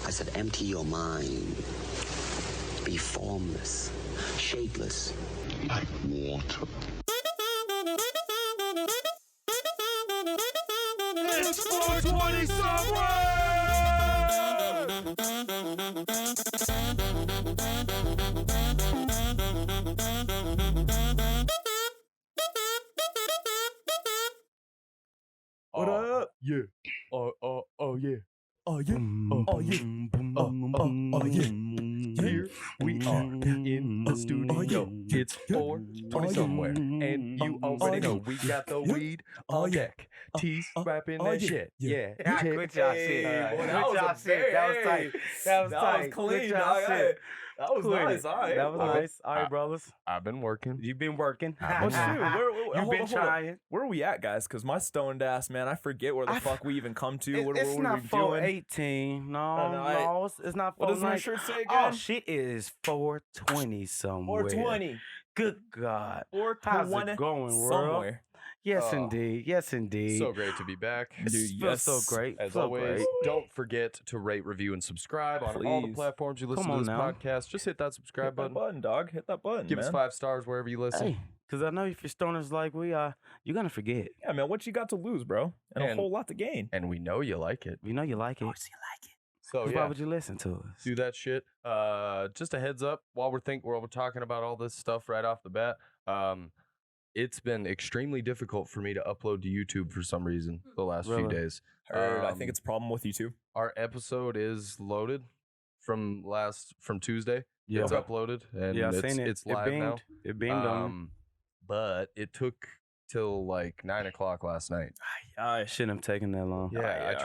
I said, empty your mind. Be formless, shapeless, like water. It's 420 somewhere! What up? Yeah. Oh yeah. Oh yeah. Oh yeah. Oh yeah. Here we are in the studio. It's 420 somewhere. And you already know we got the weed on deck. T's rapping that shit. Yeah. Good job, shit. Hey, Good job, shit. That was tight. That was tight. clean, Good job, dog. shit. That was nice. All right. That was nice. All right, brothers. I've been working. You've been working. Well, shoot, You've been trying. Where are we at, guys? Because my stoned ass, man, I forget where the fuck we even come to. What It's were not we doing? 418. No, it's not 419. What does my shirt say Oh, again? shit is 420 somewhere. 420. Good God. 420 How's it going, world? somewhere. Yes, indeed. Yes, indeed. So great to be back. It feels so great. As so always, great. don't forget to rate, review, and subscribe on all the Please. platforms you listen Come to on this now. podcast. Just hit that subscribe Hit that button. button, dog. Hit that button, Give man. us 5 stars wherever you listen. Hey, because I know if you're stoners like we are, you're going to forget. Yeah, man, what you got to lose, bro? And a And- whole lot to gain. And we know you like it. We know you like it. So Why yeah, would you listen to us? do that shit. Just a heads up while we're talking about all this stuff right off the bat. It's been extremely difficult for me to upload to YouTube for some reason the last few Really? days. Heard, I think it's a problem with you too. Our episode is loaded from Tuesday. Yeah. It's uploaded and Yeah, I seen it. it's It live now. It beamed on. But it took till like 9 o'clock last night. Shouldn't have taken that long. Yeah,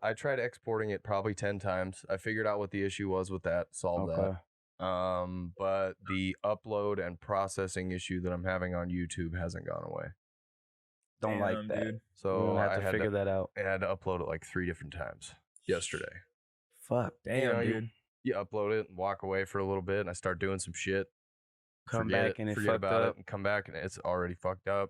I tried exporting it probably 10 times. I figured out what the issue was with that, solved that. But the upload and processing issue that I'm having on YouTube hasn't gone away. Don't like Damn, that. dude. So We'll have I to had figure that out. I had to upload it like 3 different times yesterday. Fuck. Damn, You know, dude. You upload it and walk away for a little bit, and I start doing some shit. Come back and it forget fucked about up. it, and come back and it's already fucked up.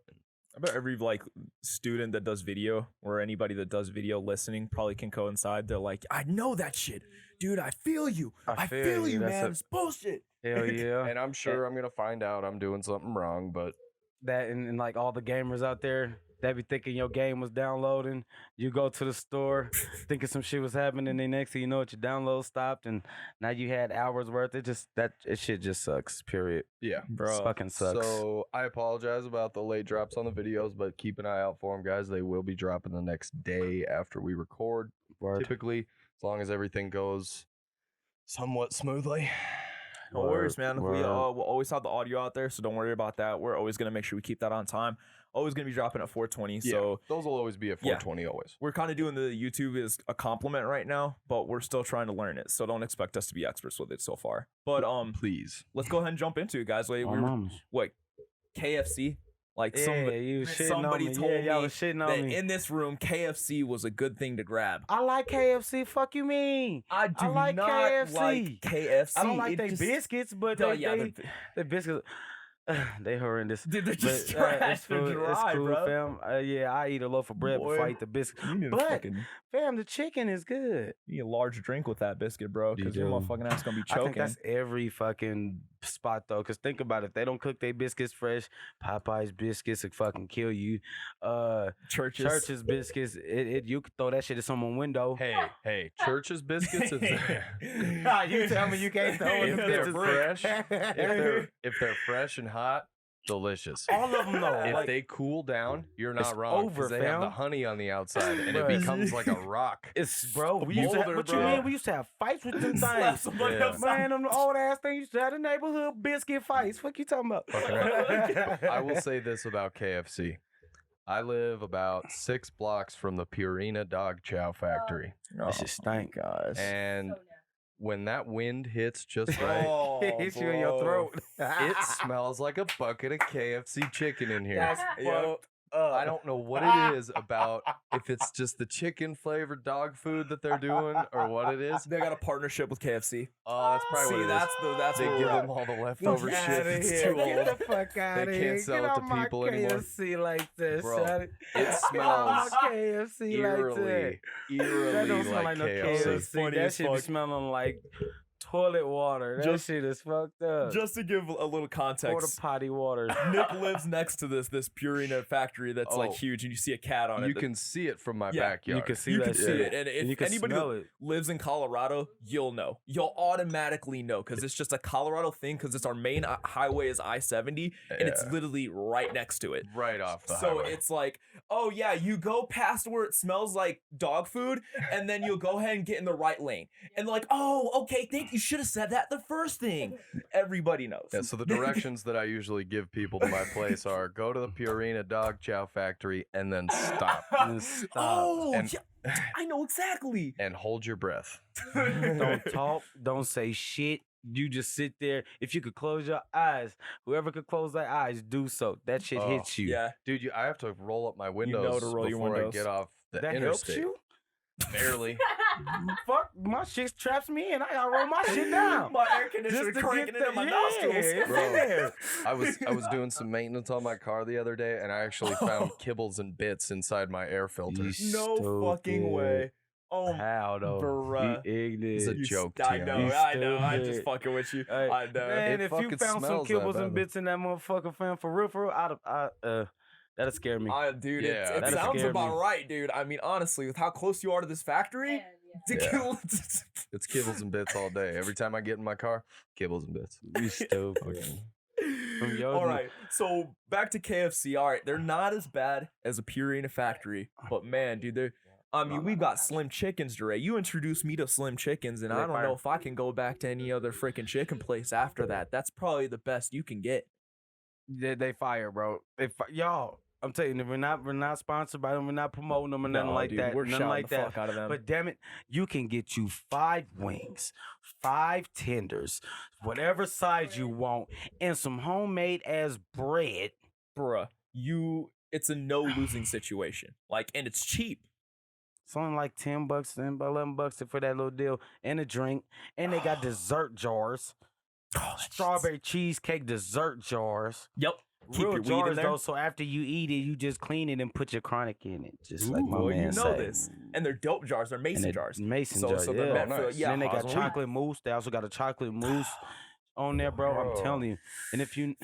I bet every like student that does video or anybody that does video listening probably can coincide. They're like, I know that shit, dude. I feel you. I feel you, That's man. a- It's bullshit. Hell yeah. And I'm sure I'm gonna find out I'm doing something wrong, but That and like all the gamers out there, they be thinking your game was downloading. You go to the store thinking some shit was happening, and then next thing you know, your download stopped, and now you had hours worth. It shit just sucks. Period. yeah. It fucking sucks. So I apologize about the late drops on the videos, but keep an eye out for them, guys. They will be dropping the next day after we record. Word. Typically, as long as everything goes somewhat smoothly. No worries, man. Word. We'll always have the audio out there, so don't worry about that. We're always gonna make sure we keep that on time. Always gonna be dropping at 420. So those will always be at 420 always. we're kind of doing the YouTube as a compliment right now, but we're still trying to learn it. So don't expect us to be experts with it so far. But Please. let's go ahead and jump into it, guys. Wait, My mamas. what KFC? Like Yeah, you was shitting somebody on me. told Yeah, y'all me was shitting that on me. in this room KFC was a good thing to grab. I like KFC. Fuck you mean? I do like not KFC. like KFC. I don't like It they just- biscuits, but Duh, they, yeah, they, they biscuits. They horrendous. Dude, they're just But, trash. it's They're cool, it's dry, cool, bro. fam. Yeah, I eat a loaf of bread before I Boy, eat the biscuit. You need, But fam, the chicken is good. you need a large drink with that biscuit, bro, because You your do. motherfucking ass gonna be I think choking. that's every fucking spot though. Cause think about it, if they don't cook their biscuits fresh, Popeye's biscuits will fucking kill you. Church's biscuits, it you could throw that shit at someone's window. Hey, Church's biscuits if You tell me you can't throw if them they're bitches. fresh, if they're fresh and hot, delicious. All of them though. If like, they cool down, you're It's not wrong. 'Cause over, they have the fam. honey on the outside, and it Bruh. becomes like a rock. it's bro. We used to have, Boulder, what bro. you mean? We used to have fights with them Slap things. somebody Yeah. upside Man, them old ass things used to have the neighborhood biscuit fights. What you talking about? I will say this about KFC. I live about 6 blocks from the Purina Dog Chow factory, That shit stink. gosh. and when that wind hits just right, Oh, It hits you in your bro. throat. it smells like a bucket of KFC chicken in here. That's Yep. fucked I don't know what it is about if it's just the chicken flavored dog food that they're doing or what it is. They got a partnership with KFC. Oh, that's probably See, what it is. that's They where give we're them at. all the leftover shit. It's too Get old. the fuck out of They here. can't sell Get it to off my people anymore. KFC like this, Bro, Shotty. it Get off smells my KFC like that. eerily That don't smell like like no KFC. KFC. Funny That as shit be fuck. smelling like toilet water. That Just- shit is fucked up. Just to give a little Porta context, potty water. Nick lives next to this Purina factory that's like Oh. huge, and you see a cat on it. You that- can see it from my Yeah, backyard. You can see you that can shit. see it, and you if can anybody smell who it. lives in Colorado, you'll know. You'll automatically know because it's just a Colorado thing. Because it's our main highway is I-70, and it's Yeah. literally right next to it. right off the So highway. it's like, oh yeah, you go past where it smells like dog food, and then you'll go ahead and get in the right lane. And like, oh, okay, you should have said that the first thing. Everybody knows. Yeah, so the directions that I usually give people to my place are go to the Purina Dog Chow Factory and then stop. And stop. Oh, And- yeah, I know exactly. And hold your breath. Don't talk. Don't say shit. You just sit there. If you could close your eyes, whoever could close their eyes, do so. That shit Oh, hits you. Yeah. Dude, I have to roll up my windows to roll your before windows. I get off the That helps interstate. you. Barely. Fuck, my shit traps me in. I gotta roll my shit down. My air conditioner Just to cranking get it in my nostrils. it's Bro. in there. I was doing some maintenance on my car the other day, and I actually found kibbles and bits inside my air filter. You No fucking way. Oh, How though? bruh. You ignorant. It's a you joke, I Tia. know, You I know. I'm just stupid. fucking with you. Hey, I know. Man, It if you fucking found some smells that kibbles bad, and though. bits in that motherfucker, fam, for real, that'd scare me. Dude, Yeah, it that'd sounds scare about me. right, dude. I mean, honestly, with how close you are to this factory, to Yeah. kill. It's kibbles and bits all day. Every time I get in my car, kibbles and bits. You stupid. From your- All right, so back to KFC. All right, they're not as bad as a Purina factory, but man, dude, they're. I mean, we've got Slim Chickens, Dre. You introduced me to Slim Chickens, and They I don't fire. know if I can go back to any other freaking chicken place after that. That's probably the best you can get. They fire, bro. Y'all, I'm telling you, we're not sponsored by them. We're not promoting them or nothing No, like dude, that. We're nothing shouting like the that. fuck out of them. But damn it, you can get you 5 wings, 5 tenders, whatever size you want, and some homemade ass bread. bruh, it's a no losing situation. Like, and it's cheap. It's only like $10, $11 for that little deal, and a drink. And they got dessert jars, strawberry cheesecake dessert jars. Yep. Keep Real your weed in jars there. though, so after you eat it, you just clean it and put your chronic in it, just like Ooh, my boy, man you know say. this. And they're dope jars. They're And mason they're jars. Mason So- jars, so yeah. they're meant for- nice. yeah, then they got Hazelwood. chocolate mousse. They also got a chocolate mousse on there, bro. I'm Bro. telling you. And if you,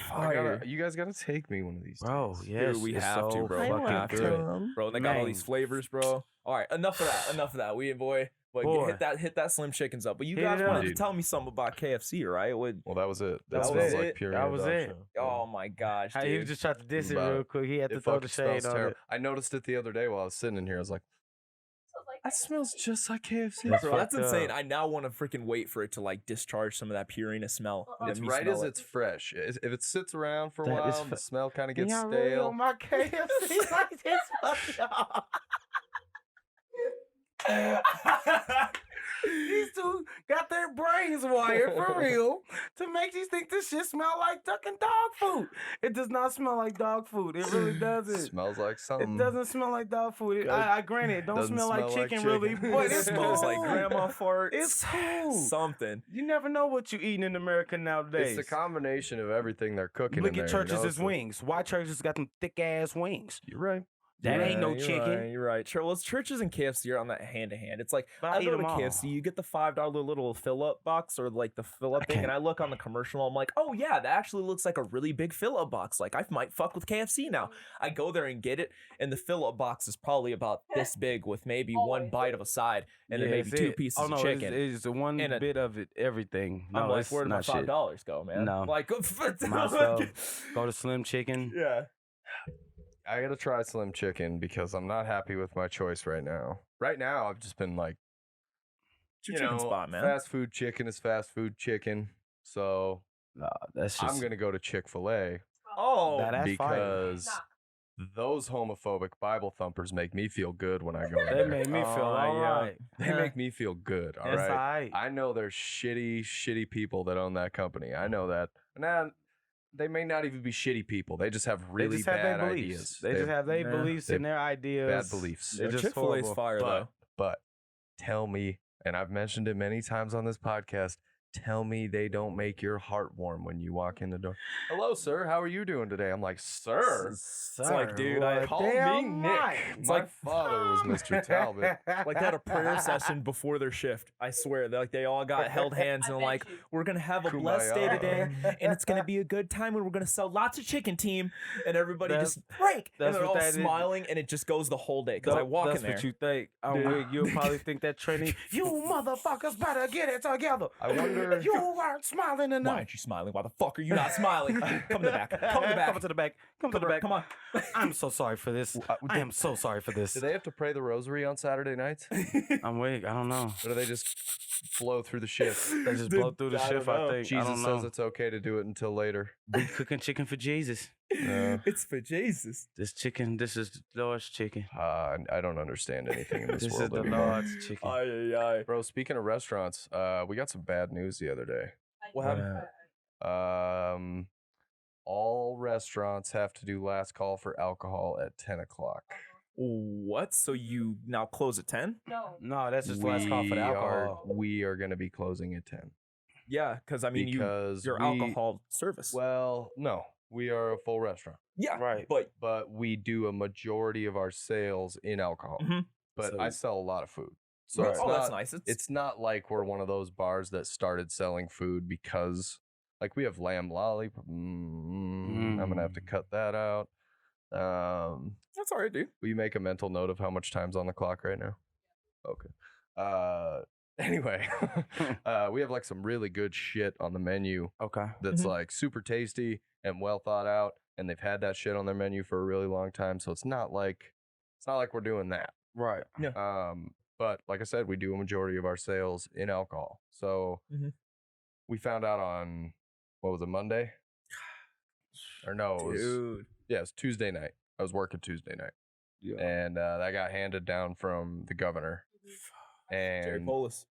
You guys gotta take me one of these bro, days. yes, we it's have to, so bro. fucking We have to. good. Bro, and they got all Man. these flavors, bro. All right, enough of that. Enough of that. Boy. Hit that Slim Chickens up. But you Hit guys it wanted up. to tell me something about KFC, right? Well, that was it. That was smells it. like pure That was dog it. chow. Oh my gosh, Hey, he dude. just tried to diss it About real it. quick. He had to It throw the fucking shade smells on terrible. it. I noticed it the other day while I was sitting in here. I was like, that smells just like KFC. That's Bro, that's fucked insane. up. I now want to freaking wait for it to like discharge some of that Purina smell. and It's let me right smell as it. it's fresh. If it sits around for a That is while, the smell kind of gets Y'all really stale. on my KFC like this? Fuck y'all. These two got their brains wired for real to make these think this shit smell like fucking dog food. It does not smell like dog food. It really doesn't. Smells like something. It doesn't smell like dog food. I grant it don't Doesn't smell like smell like chicken really, chicken. but It it smells like cool. grandma farts. It's cool. Something. You never know what you eating in America nowadays. It's the combination of everything they're cooking. Look in at there, you churches know? as wings. Why churches got them thick ass wings? You're right. That ain't no you're chicken. Right, you're right. Well, churches and KFC are on that hand to hand. It's like But I I eat go to 'em all. KFC, you get the $5 little fill up box or like the fill up I thing, can't- and I look on the commercial. I'm like, oh yeah, that actually looks like a really big fill up box. Like I might fuck with KFC now. I go there and get it, and the fill up box is probably about this big with maybe one bite of a side and then Yeah, maybe it's 2 it. pieces oh, no, of chicken. It's the one And a- bit of it, everything. No, I'm like, it's where did my not shit. $5 go, man? No. Like, Might as well go to Slim Chicken. yeah. I gotta try Slim Chicken because I'm not happy with my choice right now. Right now, I've just been like, It's your chicken spot, man. fast food chicken is fast food chicken. So No, that's just I'm gonna go to Chick-fil-A Oh, that's fire. because those homophobic Bible thumpers make me feel good when I go in They there. made me feel Oh, all yeah. right. They make me feel good. All That's right. aight. I know there's shitty people that own that company. I know that. And they may not even be shitty people. They just have really they just have bad their beliefs. ideas. They just have their beliefs they and their ideas. bad beliefs. They're just Chick-fil-A's horrible. fire though. But tell me, and I've mentioned it many times on this podcast, tell me they don't make your heart warm when you walk in the door. Hello, sir. How are you doing today? I'm like, sir. It's like, dude, Call me Nick. It's My like- father was Mr. Talbot. Like they had a prayer session before their shift. I swear, they all got held hands and like, we're gonna have a blessed day Kumbaya. today, and it's gonna be a good time, and we're gonna sell lots of chicken, team. And everybody That's- just break, and that's they're what all that is. smiling, and it just goes the whole day. Because I walk That's in there. what you think. You'll probably think that training. You motherfuckers better get it together. I wonder. You weren't smiling Why enough. aren't you smiling? Why the fuck are you not smiling? Come to the back. Come to the back. Come to the back. Come to the back. Come on. I'm so sorry for this. I am so sorry for this. Do they have to pray the rosary on Saturday nights? I'm weak. I don't know. Or do they just flow through the shift? They just Dude, blow through the I shift. don't I know. think. I Jesus don't says know. it's okay to do it until later. We cooking chicken for Jesus. It's for Jesus. This chicken. This is the Lord's chicken. I don't understand anything in this, This is world the anymore. Lord's chicken. Ay, ay, ay. Bro, speaking of restaurants, we got some bad news the other day. What happened? All restaurants have to do last call for alcohol at 10 o'clock. What? So you now close at 10? No, that's just the last call for the alcohol. We are going to be closing at 10. Yeah, because I mean, because your we- alcohol service. Well, no, we are a full restaurant, yeah, Right. but we do a majority of our sales in alcohol. Mhm. But So- I sell a lot of food. So Right. it's oh, not, that's nice. it's not like we're one of those bars that started selling food because, like, we have lamb lollipop. I'm gonna have to cut that out. That's all right, dude. Will you make a mental note of how much time's on the clock right now? Okay. Anyway, we have like some really good shit on the menu Okay. that's Mhm. like super tasty and well thought out, and they've had that shit on their menu for a really long time. So it's not like we're doing that. Right. But like I said, we do a majority of our sales in alcohol. So Mhm. we found out on, what was it, Monday? Or no, it was Tuesday night. I was working Tuesday night, Yeah. and that got handed down from the governor. Jerry And Polis.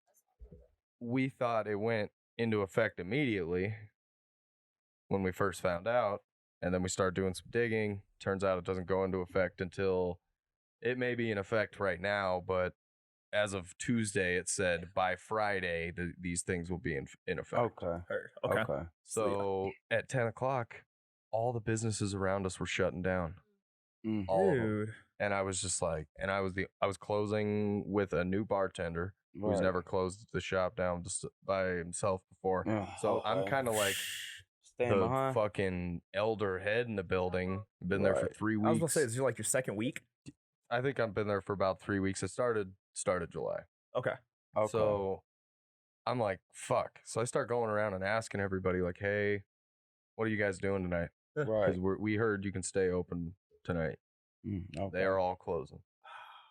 we thought it went into effect immediately when we first found out, and then we started doing some digging. Turns out it doesn't go into effect until, it may be in effect right now, but as of Tuesday, it said by Friday these things will be in effect. Okay. Heard. Okay. Okay. So at 10 o'clock, all the businesses around us were shutting down. Mm. All of them. Dude. And I was just like, and I was closing with a new bartender who's Right. never closed the shop down just by himself before. Yeah, So I'm okay. kind of like Staying the behind. fucking elder head in the building. I've been there for Right. 3 weeks. I was gonna say, this is like your second week. I think I've been there for about 3 weeks. It started July. Okay. Okay. So I'm like, fuck. So I start going around and asking everybody, like, hey, what are you guys doing tonight? right. Because we heard you can stay open tonight. Okay. They are all closing.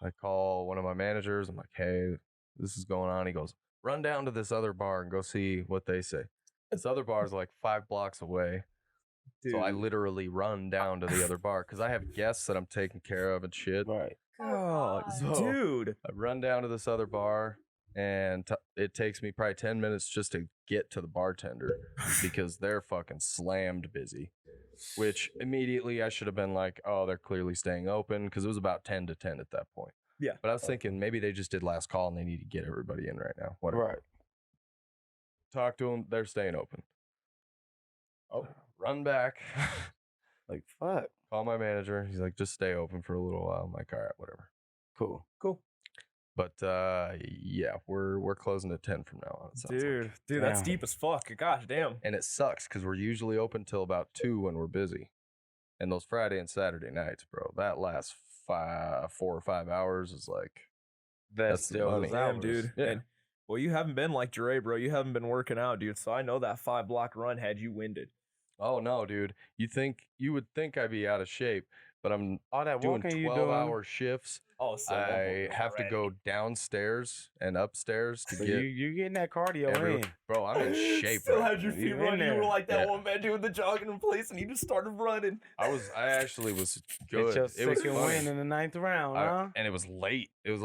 I call one of my managers. I'm like, hey, this is going on. He goes, run down to this other bar and go see what they say. This other bar is like 5 blocks away. Dude. So I literally run down to the other bar because I have guests that I'm taking care of and shit. Right. God, So- dude. I run down to this other bar, and it takes me probably 10 minutes just to get to the bartender because they're fucking slammed busy. Which immediately I should have been like, oh, they're clearly staying open because it was about 10 to 10 at that point. Yeah. But I was thinking maybe they just did last call and they need to get everybody in right now. Whatever. Right. Talk to them. They're staying open. Oh. Run back. Like fuck. Call my manager. He's like, just stay open for a little while. I'm like, all right, whatever. Cool. Cool. But yeah, we're closing at 10 from now on. It sounds like. Dude, that's Damn. deep as fuck. Gosh damn. And it sucks because we're usually open till about 2 when we're busy. And those Friday and Saturday nights, bro, that last 4 or 5 hours is like, That's the still money. those Damn, hours. dude. Yeah. And, well, you haven't been like Jure, bro. You haven't been working out, dude. So I know that 5 block run had you winded. oh no, dude. You would think I'd be out of shape, but I'm All that doing walking you 12-hour shifts. Oh, so I have to go downstairs and upstairs to So get you getting that cardio every- in. Bro, I'm in shape. Still bro. had your You feet in running. You were there. like that Yeah. one man doing the jogging in place, and you just started running. I actually was Get good. your It was second funny. win in the 9th round, huh? And it was late. It was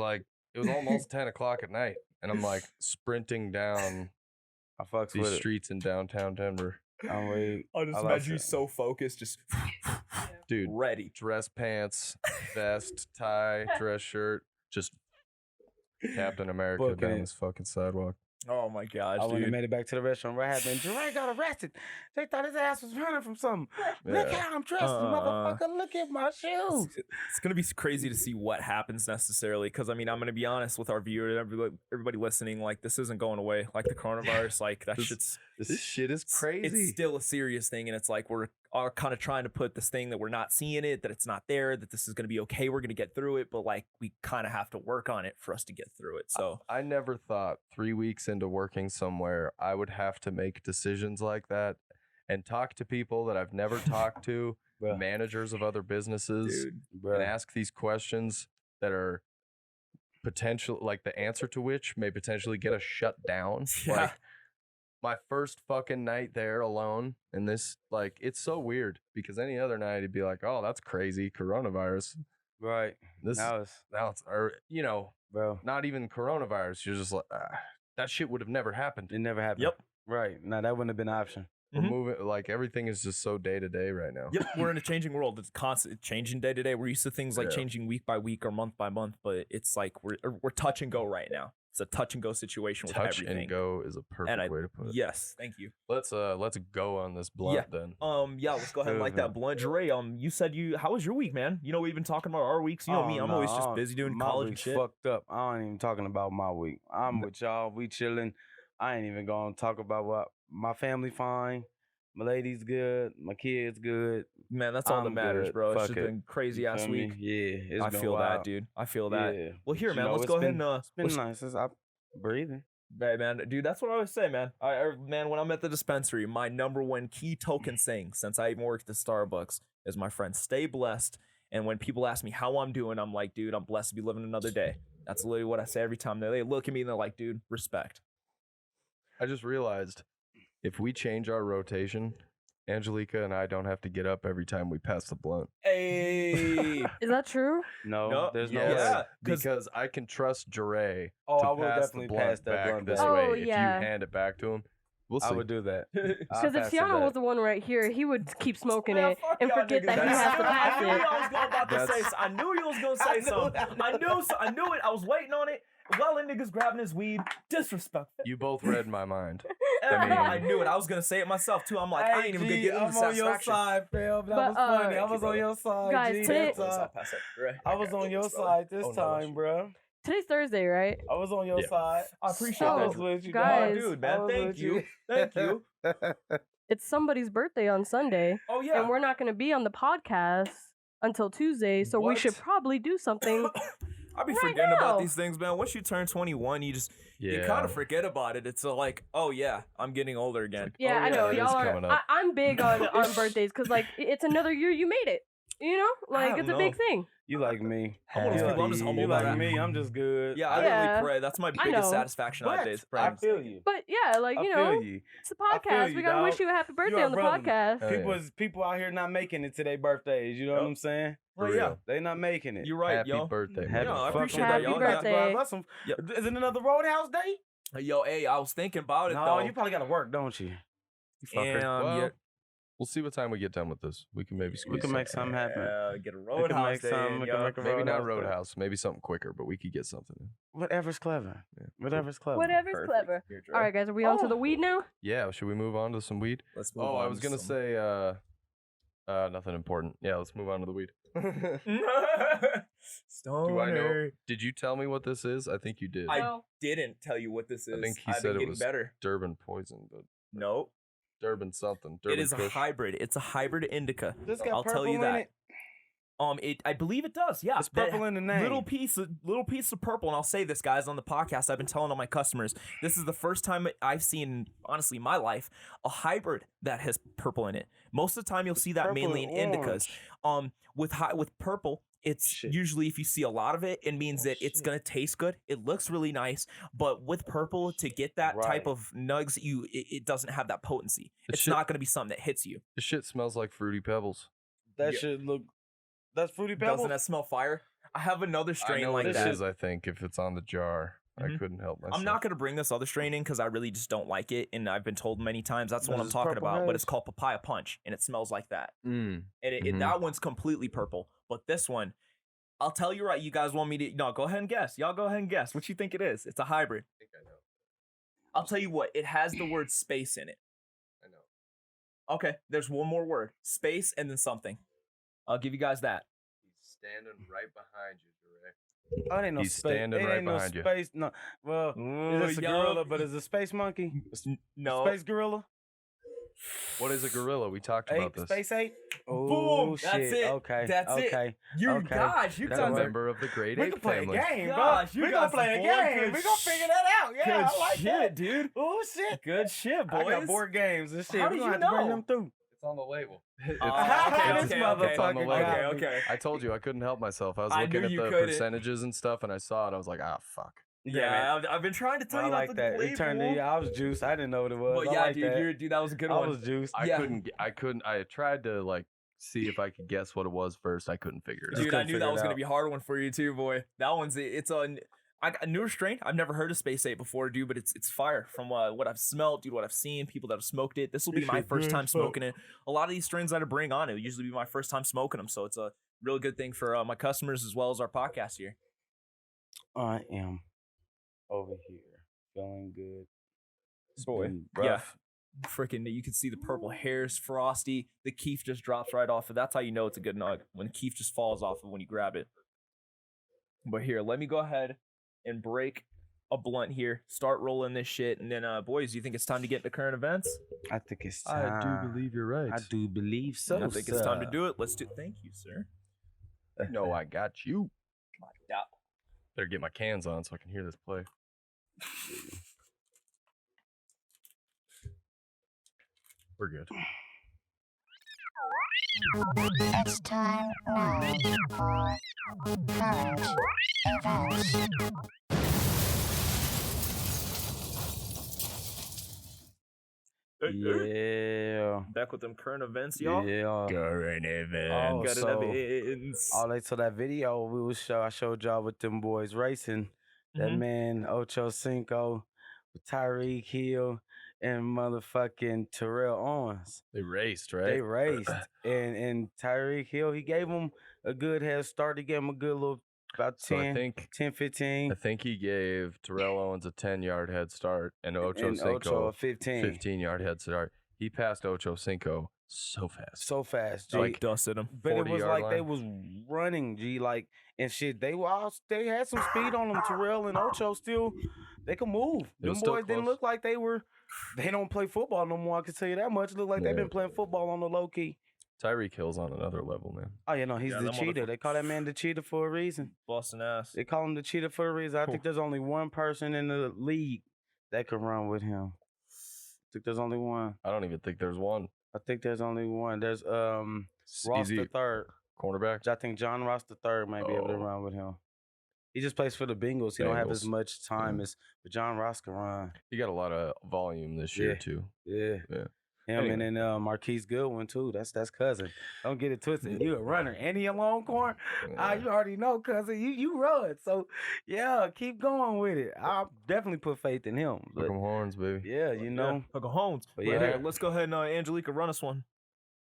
almost 10 o'clock at night. And I'm like sprinting down I fucks these with it. streets in downtown Denver. I'm weak. I just I imagine you like so focused, just Dude, ready. dress pants, vest, tie, dress shirt, just Captain America Booking down it. this fucking sidewalk. Oh my gosh, I wouldn't have dude. made it back to the restaurant. What happened? Jermaine got arrested. They thought his ass was running from something. Look Yeah. how I'm dressed, motherfucker. Look at my shoes. It's gonna be crazy to see what happens necessarily, because I mean, I'm gonna be honest with our viewers, everybody listening. Like, this isn't going away. Like the coronavirus, like that shit's. This shit is crazy. It's still a serious thing, and it's like we're all kind of trying to put this thing that we're not seeing it, that it's not there, that this is gonna be okay. We're gonna get through it, but like we kind of have to work on it for us to get through it. So I never thought 3 weeks into working somewhere I would have to make decisions like that and talk to people that I've never talked to, Bruh. managers of other businesses, dude, and ask these questions that are potential, like the answer to which may potentially get us shut down. Yeah. Like my first fucking night there alone, and this, like, it's so weird because any other night it'd be like, oh, that's crazy, coronavirus. Right. This Now it's, or you know, bro, not even coronavirus. You're just like, that shit would have never happened. it never happened. Yep. Right. Now that wouldn't have been an option. We're Mhm. moving, like everything is just so day to day right now. Yep, we're in a changing world. It's constant changing day to day. We're used to things like Yeah. changing week by week or month by month, but it's like we're touch and go right now. It's a touch and go situation with Touch everything. and go is a perfect way to put it. Yes, thank you. Let's go on this blunt then. Yeah, let's go ahead and light that blunt. Jure, you said how was your week, man? You know, we've been talking about our weeks. You know me, I'm always just busy doing my college and week's shit. fucked up. I ain't even talking about my week. I'm with y'all. We chilling. I ain't even gonna talk about what my family fine. My lady's good. My kids good. Man, that's all that I'm matters, good. bro. It's Fuck just it. been crazy You ass feel me? week. Yeah, it's I been feel wild. that, dude. I feel that. Yeah. Well, here, You man, know, let's it's go ahead been- and It's been nice since I'm breathing. Hey, man, dude, that's what I always say, man. Man, when I'm at the dispensary, my number one key token saying since I even worked at Starbucks is, my friend, stay blessed. And when people ask me how I'm doing, I'm like, dude, I'm blessed to be living another day. That's literally what I say every time. They look at me and they're like, dude, respect. I just realized if we change our rotation, Angelica and I don't have to get up every time we pass the blunt. Hey. Is that true? No, there's no Yes, way. because I can trust Jure Oh, to I will pass the definitely blunt pass that back blunt this back. Oh, way. If yeah. you hand it back to him, we'll see. I would do that. I'll Because if pass it Tiana back. was the one right here, he would keep smoking Man, it fuck and y'all forget niggas. that he has to pass I knew it. I was about to say. I knew you was gonna say something. I knew it. I was waiting on it. While in niggas grabbing his weed, disrespectful. You both read my mind. I knew it. I was gonna say it myself too. I'm like, I ain't even gonna get into I'm on your satisfaction. side, fam. That But, was funny. I Thank was you, on your side, Guys, G. today- That time. I was on your side this time, bro. Today's Thursday, right? I was on your Yeah. side. I appreciate So, I that. was with you, guys- Oh, dude, I man, was thank with you. Thank you. It's somebody's birthday on Sunday, Oh yeah. and we're not going to be on the podcast until Tuesday, so we What? should probably do something. I be right forgetting about now. these things, man. Once you turn 21, you Yeah. kind of forget about it. It's like, oh yeah, I'm getting older again. Yeah, Oh, I yeah, know. it is Y'all are. coming up. I'm big on birthdays because, like, it's another year you made it. You know? Like, don't it's a know. big thing. You like me. I'm one of those people, I'm just humble You about like that. me. I'm just good. Yeah, I Yeah. literally pray. That's my I biggest know. satisfaction But nowadays. I Praying. feel you. But yeah, like, I you feel know, you. it's a I feel podcast. you, We got to wish dog. you a happy birthday a on the brother. podcast. Oh, yeah. People out here not making it to their birthdays. You know what Yep. I'm saying? Well, For yeah, real. They not making it. you're right, Happy yo. birthday. Happy Yeah, I fucking appreciate that, birthday. y'all. You got to Birthday. grab us some. Yep. Is it another Roadhouse day? Yo, hey, I was thinking about it No, though. you probably got to work, don't you? You fucker. Well, yeah. we'll see what time we get done with this. We can maybe squeeze We can make something. something happen. Get a We can roadhouse make day something. in, We yo. can make a Maybe not Roadhouse day. Roadhouse. Maybe something quicker, but we could get something in. Whatever's clever. Yeah. Whatever's clever. Whatever's Perfect. clever. Here, Dre. All right, guys, are we on to the weed now? Yeah, should we move on to some weed? Let's move Oh, on I was to gonna some- say nothing important. Yeah, let's move on to the weed. Stoner. Do I know? Did you tell me what this is? I think you did. I No. didn't tell you what this is. I think he I've said been it getting was better. Durban poison, but No, Durban something. it Durban is a Kush. hybrid. It's a hybrid indica. This got I'll purple tell you in that. it. I believe it does. Yeah, It's that purple in the name. Little piece of purple. And I'll say this, guys, on the podcast. I've been telling all my customers. This is the first time I've seen, honestly, in my life, a hybrid that has purple in it. Most of the time, you'll see that Purple mainly in and indicas. With purple, it's Shit. usually, if you see a lot of it, it means that it's gonna taste good. It looks really nice, but with purple, to get that type Right. of nugs, it doesn't have that potency. The It's shit- not gonna be something that hits you. This shit smells like Fruity Pebbles. That Yeah. should look. That's Fruity Pebbles. Doesn't that smell fire? I have another I strain know like what it that. is. I think if it's on the jar. I couldn't help myself. I'm not going to bring this other strain in because I really just don't like it. And I've been told many times that's what I'm talking about. But it's called Papaya Punch. And it smells like that. And that one's completely purple. But this one, I'll tell you right. You guys want me to... No, go ahead and guess. Y'all go ahead and guess. What you think it is? It's a hybrid. I think I know. I'll tell you what. It has the word space in it. I know. Okay. There's one more word. Space and then something. I'll give you guys that. He's standing right behind you, Dre. Oh, it ain't no He's space. standing it right ain't no behind you. space. No. Well, it's a gorilla, but it's a space monkey. No. Space gorilla. What is a gorilla? We talked about this. Space 8. Boom! Oh, shit. That's it. Okay. That's okay. it. You okay. gosh, you That's guys a are member of the Great We Ape can play family. a game, Gosh, bro. you We gonna guys play a boy, game. good We gonna figure that out. Yeah, Good I like shit, that. dude. Oh shit. Good shit, boys. I got board games and shit. How We did gonna you have to bring know? them through. It's on the label. This It's on the motherfucker label. got me. Okay. I told you I couldn't help myself. I was I looking knew at you the couldn't. percentages and stuff, and I saw it. And I was like, ah, fuck. Yeah, I've been trying to tell I you like not that. to It turned in. I was juiced. I didn't know what it was. But I yeah, like dude, that. dude, that was a good I one. was juiced. I Yeah. couldn't. I tried to like see if I could guess what it was first. I couldn't figure it out. Dude, I couldn't knew figure that it was gonna out. be a hard one for you too, boy. That one's it's a newer strain. I've never heard of Space 8 before, dude, but it's fire from what I've smelled, dude, what I've seen, people that have smoked it. This will be my first time smoking it. A lot of these strains that I bring on, it will usually be my first time smoking them, so it's a real good thing for my customers as well as our podcast here. I am over here feeling good. Boy, been yeah. rough. Freaking, you can see the purple hairs, frosty. The keef just drops right off. That's how you know it's a good nug, when the keef just falls off of when you grab it. But here, let me go ahead and break a blunt here. Start rolling this shit, and then, boys, you think it's time to get into current events? I think it's time. I do believe you're right. I do believe so. I think it's time to do it. Let's do. Thank you, sir. No, I got you. Yeah. Better get my cans on so I can hear this play. We're good. It's time now for current events. Yeah. Back with them current events, y'all. Yeah. Current events. Oh, Current so events. all they saw that video I showed y'all with them boys racing. That Mhm. man Ocho Cinco, Tyreek Hill, and motherfucking Terrell Owens. They raced, right? They raced, and Tyreek Hill, he gave him a good head start. He gave him a good little about So 10, 15. I think he gave Terrell Owens a 10-yard head start and Ocho and Cinco Ocho a 15. 15-yard head start. He passed Ocho Cinco so fast. So fast, G. Like dusted him. But it was 40-yard like they line. was running, G, like, and shit. They had some speed on them. Terrell and Ocho still, they could move. It Them was still boys didn't close. look like they don't play football no more. I can tell you that much. It look like they've Yeah. been playing football on the low key. Tyreek Hill's on another level, man. Oh, yeah, no, he's Yeah, the that cheetah. They call that man the cheetah for a reason. Busting ass. They call him the cheetah for a reason. I think there's only one person in the league that can run with him. I think there's only one. I don't even think there's one. I think there's only one. There's Ross Easy the third. cornerback. I think John Ross the third might be able to Oh. run with him. He just plays for the Bengals. He don't have as Bengals. much time as but John Ross can run. He got a lot of volume this year Yeah. too. Yeah. Yeah. Him Anyway. and then Marquise Goodwin too. That's cousin. Don't get it twisted. You a runner. And he a long corn. You already know, cousin. You run. So yeah, keep going with it. I'll definitely put faith in him. Hook But 'em horns, baby. yeah, you know. Hook Holmes. But But yeah. here, let's go ahead and Angelica run us one.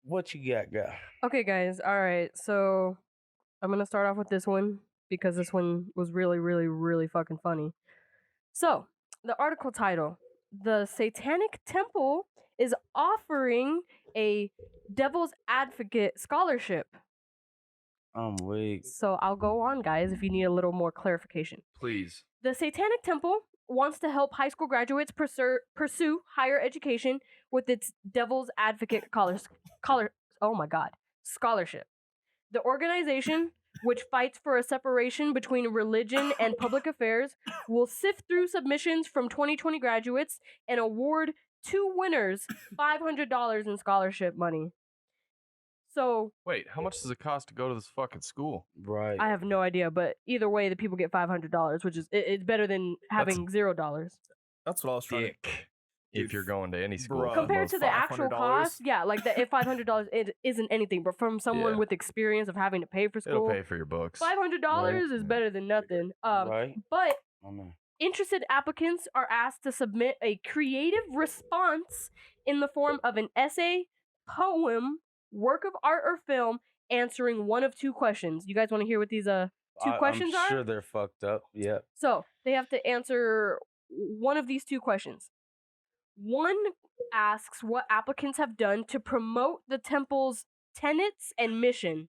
What you got, guy? Okay, guys. All right. So I'm going to start off with this one because this one was really, really, really fucking funny. So the article title, The Satanic Temple is offering a Devil's Advocate scholarship. I'm weak. So I'll go on, guys, if you need a little more clarification. Please. The Satanic Temple wants to help high school graduates pursue higher education with its Devil's Advocate scholarship. The organization, which fights for a separation between religion and public affairs, will sift through submissions from 2020 graduates and award 2 winners $500 in scholarship money. So Wait, how much does it cost to go to this fucking school? Right. I have no idea, but either way, the people get $500, which is it's better than having $0. That's what I was trying to. Dick. If you're going to any school. Bruh. Compared Almost to the actual $500? cost, yeah, like the if $500 it isn't anything, but from someone Yeah. with experience of having to pay for It'll school, pay for your books. $500 is Right. better than nothing. Right. But Oh, man. Interested applicants are asked to submit a creative response in the form of an essay, poem, work of art, or film answering one of two questions. You guys want to hear what these two questions I'm sure are? they're fucked up. Yeah. So they have to answer one of these two questions. One asks what applicants have done to promote the temple's tenets and mission.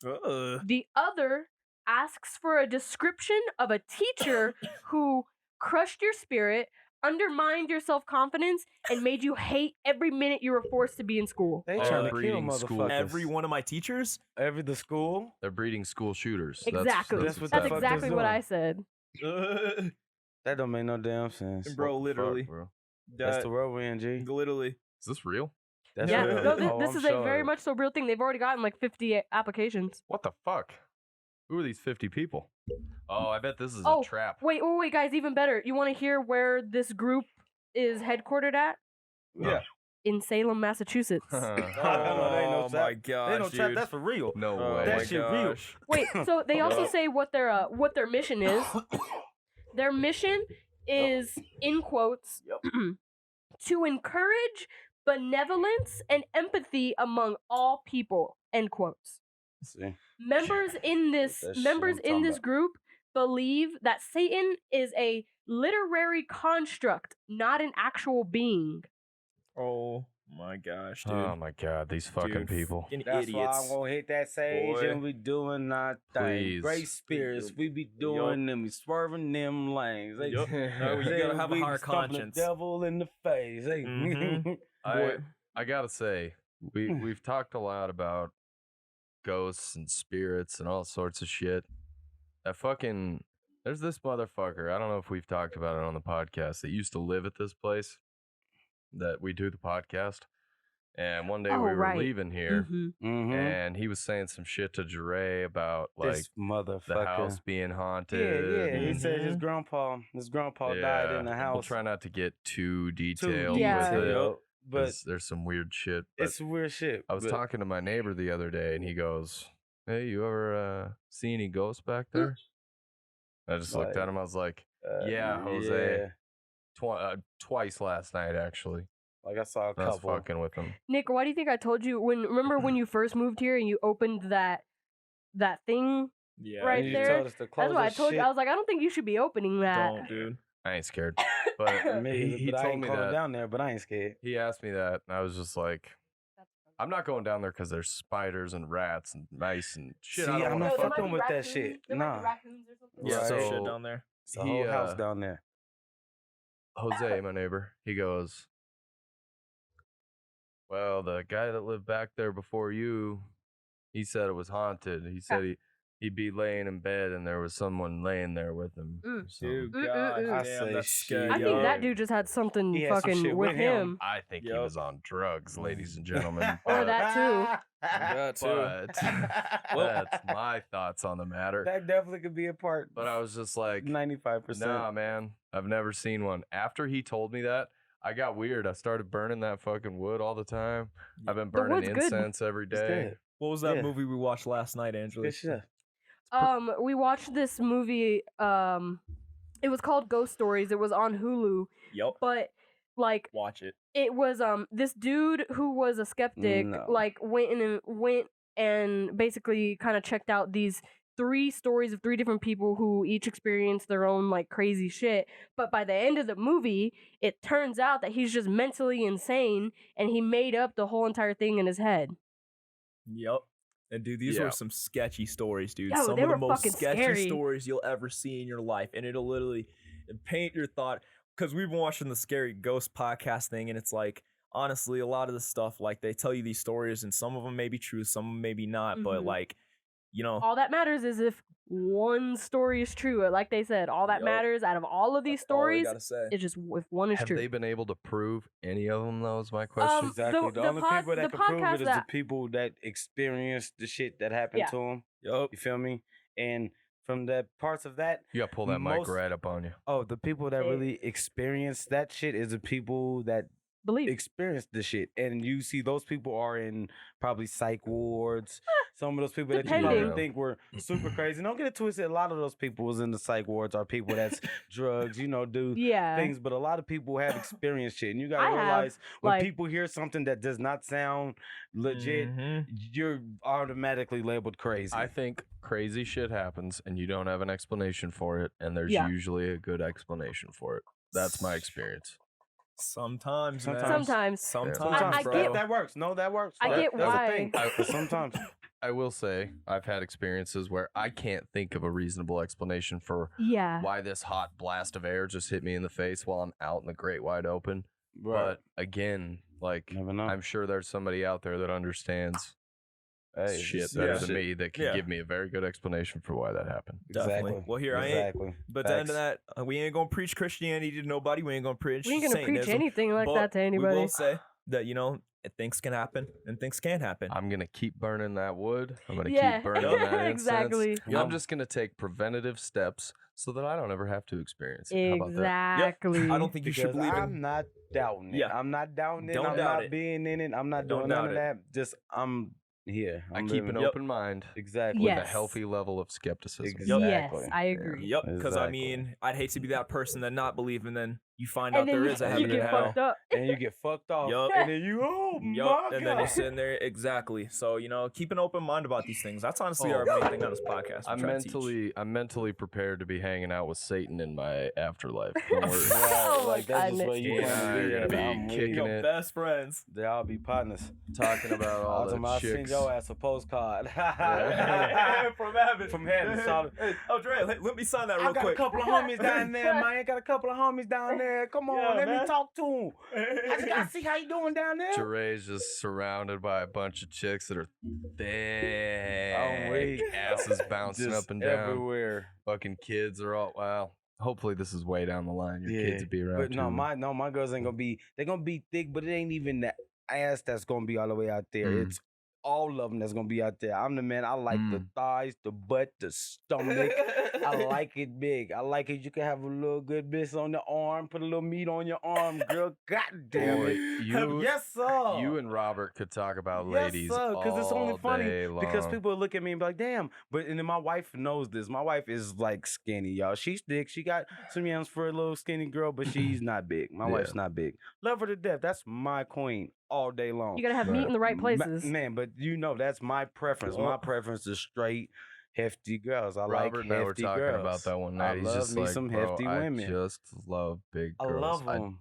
The other asks for a description of a teacher who crushed your spirit, undermined your self-confidence, and made you hate every minute you were forced to be in school. They trying to kill breeding school. motherfuckers. Every one of my teachers? The school. They're breeding school shooters. Exactly. That's what That's the fuck exactly they're what doing. I said. That don't make no damn sense. Bro, literally. bro. That's the world we're in, G. Literally. Is this real? That's Yeah, real. no, Oh, this I'm is a very sure. much so real thing. They've already gotten like 50 applications. What the fuck? Who are these 50 people? Oh, I bet this is Oh, a trap. Wait, guys, even better. You want to hear where this group is headquartered at? Yeah. In Salem, Massachusetts. no, they ain't no Oh trap. my gosh, They don't trap. dude. That's for real. No Oh way. That my shit real. gosh. Wait, so they also say what their mission is. Their mission is, in quotes, to encourage benevolence and empathy among all people, end quotes. See. Members in this That's shit members I'm in talking this about. group believe that Satan is a literary construct, not an actual being. Oh my gosh, dude. Oh my god, these fucking Dude, people. fucking That's idiots. why I'm gonna hit that sage Boy. and we doing our thing. Please. Great spirits, we be doing them, we swerving them lanes. They, Yup. No, you they- gotta have a we higher stomping conscience. The devil in the face. Hey. Mhm. I gotta say, we've talked a lot about ghosts and spirits and all sorts of shit. There's this motherfucker. I don't know if we've talked about it on the podcast that used to live at this place that we do the podcast. And one day Oh, we were right. leaving here, Mhm. Mhm. and he was saying some shit to Jure about like This motherfucker. the house being Yeah, haunted. yeah. He and said his Mhm. grandpa died in the We'll house. try not to get too Too detailed Yeah. with it. detailed, but 'Cause there's some weird shit. But it's weird shit. I was but- talking to my neighbor the other day, and he goes, "Hey, you ever see any ghosts back there?" I just looked at him. I was like, "Yeah, Jose. Twice last night, actually. Like I saw a I was couple. fucking with him." Nick, why do you think I told you remember when you first moved here and you opened that thing? Yeah, Right And you there. told us to close That's what I that told you. shit. I was like, I don't think you should be opening that. Don't, dude. I ain't scared. But Me, he but I told ain't me going that. down there, but I ain't scared. He asked me that, and I was just like, I'm not going down there because there's spiders and rats and mice and shit. See, I don't I'm wanna not there fuck might fucking be with that raccoons. shit. There might be Nah. raccoons or something. Yeah, So- some shit down there. It's a He, whole house down there. Jose, my neighbor, he goes, "Well, the guy that lived back there before you, he said it was haunted. He said he'd be laying in bed and there was someone laying there with him." Mm. So Dude, Mm, God mm, mm. I damn, say that's shit. scary. I think yo. that dude just had something He had some fucking shit with with him. him. I think he Yup. was on drugs, ladies and gentlemen. Or that too. That too. But that's my thoughts on the matter. That definitely could be a part. But I was just like, 95%. nah, man, I've never seen one. After he told me that, I got weird. I started burning that fucking wood all the time. I've been The burning wood's good. incense every It's day. good. What was that Yeah. movie we watched last night, Angela? Good shit. We watched this movie. It was called Ghost Stories. It was on Hulu, Yep. but like Watch it. it was this dude who was a skeptic No. like went and basically kind of checked out these 3 stories of 3 different people who each experienced their own like crazy shit. But by the end of the movie, it turns out that he's just mentally insane and he made up the whole entire thing in his head. Yep. And dude, these Yeah. were some sketchy stories, dude. Yo, Some they of the were most fucking sketchy scary. stories you'll ever see in your life. And it'll literally paint your thought. Because we've been watching the Scary Ghost podcast thing, and it's like, honestly, a lot of the stuff, like, they tell you these stories, and some of them may be true, some of them maybe not. But, Mhm. like, you know, All that matters is if one story is true. Like they said, all that Yup. matters out of all of these that's all I stories gotta say. is just if one is Have true. they been able to prove any of them, though, is my question. Exactly. The only people that the can prove podcast it is that- the people that experienced the shit that happened Yeah. to them. Yup. You feel me? And from the parts of that, You got to pull that mic most- right up on you. the people that Yeah. really experience that shit is the people that believe. experience the shit, and you see those people are in probably psych wards. Some of those people that you probably Depending. think were super crazy. Don't get it twisted. A lot of those people was in the psych wards are people that's drugs, do Yeah. things. But a lot of people have experienced shit, and you gotta I have, realize when like- people hear something that does not sound legit, you're automatically labeled crazy. I think crazy shit happens and you don't have an explanation for it, and there's Yeah. usually a good explanation for it. That's my experience. Sometimes, man. Sometimes. Sometimes, I bro. get- that works. No, that works. I get That's the why. thing. But sometimes. I will say I've had experiences where I can't think of a reasonable explanation for Yeah. why this hot blast of air just hit me in the face while I'm out in the great wide open. Right. But again, like, Never know. I'm sure there's somebody out there that understands shit it's- better yeah. than me that can Yeah. give me a very good explanation for why that happened. Definitely. Well, here I ain't. Exactly. But the end of that, we ain't gonna preach Christianity to nobody. We ain't gonna preach We ain't gonna preach Satanism. anything like But that to anybody. We will say that things can happen and things can happen. I'm gonna keep burning that wood. I'm gonna Yeah. keep burning that incense. Exactly. I'm just gonna take preventative steps so that I don't ever have to experience it. How about that? Exactly. I don't think you should Because believe I'm in. not doubting it. Yeah. I'm not doubting it. Don't I'm doubt not it. being in it. I'm not Don't doing none doubt of it. that. Just I'm here. I I'm keep an living- open mind Exactly. with a Yes. healthy level of skepticism. Exactly. Yes, I agree. Yep. Because I Exactly. mean, I'd hate to be that person that not believe, and then you find And out then there you, is a you heaven get and hell. fucked up. And you get fucked off. Yup. And then you, oh my Yup, and then you're God. sitting there. Exactly. So keep an open mind about these things. That's honestly our main thing on this podcast. I'm mentally prepared to be hanging out with Satan in my afterlife. Don't worry. Oh my Like, that's just goodness. where you Yeah, want to be. you're at. gonna be I'm with kicking you. it. best friends. They all be partners. Talking about all I'll the send chicks. your ass a postcard. From heaven. From heaven, solid. Hey, Dre, let me sign that real I got quick. a couple of homies down there, man. I got a couple of homies down there. Come on, Yeah, let man. me talk to them. I just gotta see how you doing down there. Jeray's just surrounded by a bunch of chicks that are thick, weak. asses bouncing Just up and down. everywhere. Fucking kids are all wow. Hopefully this is way down the line. Your kids will be around. But no, too. my girls ain't gonna be. They're gonna be thick, but it ain't even the ass that's gonna be all the way out there. Mm. It's all of them that's gonna be out there. I'm the man. I like the thighs, the butt, the stomach. I like it big. I like it. You can have a little good bit on the arm. Put a little meat on your arm, girl. God damn Boy, it. you, Yes, sir. you and Robert could talk about Yes, ladies sir, all it's only funny day because long. people look at me and be like, "Damn!" But and then my wife knows this. My wife is like skinny, y'all. She's thick. She got some yams for a little skinny girl, but she's not big. My Yeah. wife's not big. Love her to death. That's my queen all day long. You gotta have meat in the right places. Man, but that's my preference. My preference is straight, hefty girls. I like Robert and I were hefty talking girls. about that one I night. He's love just me like, some bro, hefty I women. just love big I girls. love them.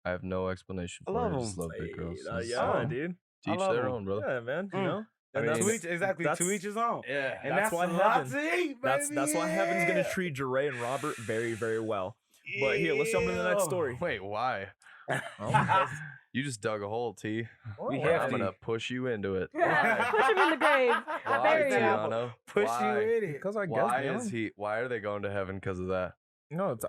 I have no explanation I for it. love I just 'em. love big girls. It's Yeah, Oh. dude. to I each love their 'em. own, brother. Yeah, man. You Mm. know. I And mean, To that's, each, exactly. that's- To each his own. Yeah. And That's that's why a lot heaven- to eat, that's baby. why heaven's gonna treat Jeray and Robert very, very well. But here, let's jump into the next story. Wait, why? You just dug a hole, T. We I'm hefty. gonna push you into it. Push him in the grave. Why, Bury him. Tiano? Push Why? you in it. Because I guess Why is he? Why are they going to heaven because of that? No, it's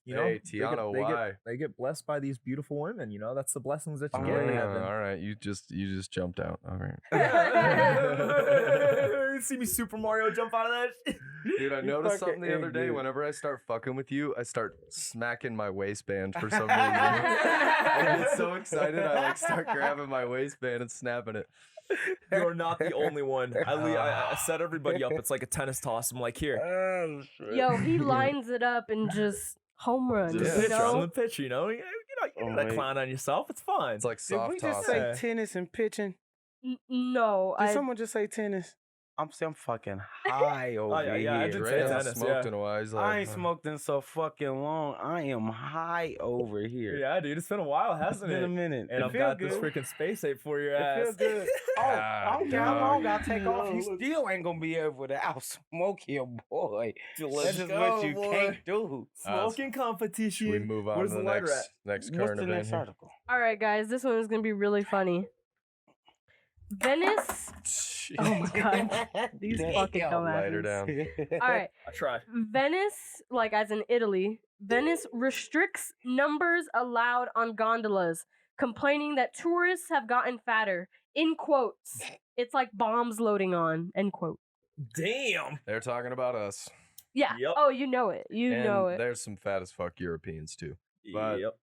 you know. Hey, they get- Tiano, they get- why? They get blessed by these beautiful women. You know, that's the blessings that you Oh, get in yeah. heaven. All right, you just jumped out. All right. See me Super Mario jump out of that shit. Dude, I You noticed fucking something the other day. idiot. Whenever I start fucking with you, I start smacking my waistband for some reason. I get so excited, I like start grabbing my waistband and snapping it. You're not the only one. I set everybody up. It's like a tennis toss. I'm like, here, Oh, shit. Yo, he lines it up and just home runs. just you pitch on know? the pitch. You know, you Oh, gotta wait. clown on yourself. It's fun. It's like Did soft we just toss. say tennis and pitching? No, Did I. someone just say tennis? I'm fucking high over yeah, I here. did Dre say hasn't tennis, smoked yeah. in a while. He's like, I ain't smoked in so fucking long. I am high over here. yeah, dude, it's been a while, It's hasn't been it? a minute. And It I've feel got this good. freaking space ape for your It ass. feels good. Oh, I don't care how dog. long I take off. You Yo, look. still ain't gonna be able to outsmoke your boy. Let's That's just go, what you boy. can't do. Smoking competition. should we move on Where's to the lighter next What's current the event next here? article? All right, guys, this one is gonna be really funny. Venice. Oh my god, these fucking Lighter dumbasses. down. All right, I tried. Venice, like as in Italy, Venice restricts numbers allowed on gondolas, complaining that tourists have gotten fatter. In quotes, it's like bombs loading on. End quote. Damn. They're talking about us. Yeah. Yep. Oh, you know it. You and know it. there's some fat as fuck Europeans too. But- Yep.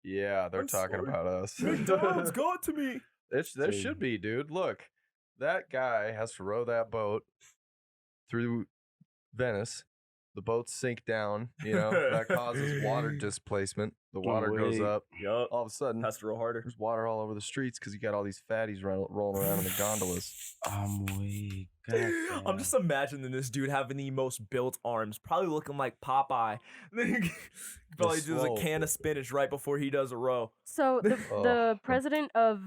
Yeah, they're I'm talking sorry. about us. McDonald's, go to me. There should be, dude. Look, that guy has to row that boat through Venice. The boats sink down, that causes water displacement. The water goes up. Yup. All of a sudden, Has to roll harder. there's water all over the streets because you got all these fatties rolling around in the gondolas. I'm weak. I'm just imagining this dude having the most built arms, probably looking like Popeye. Probably does a slow. can of spinach right before he does a row. So the president of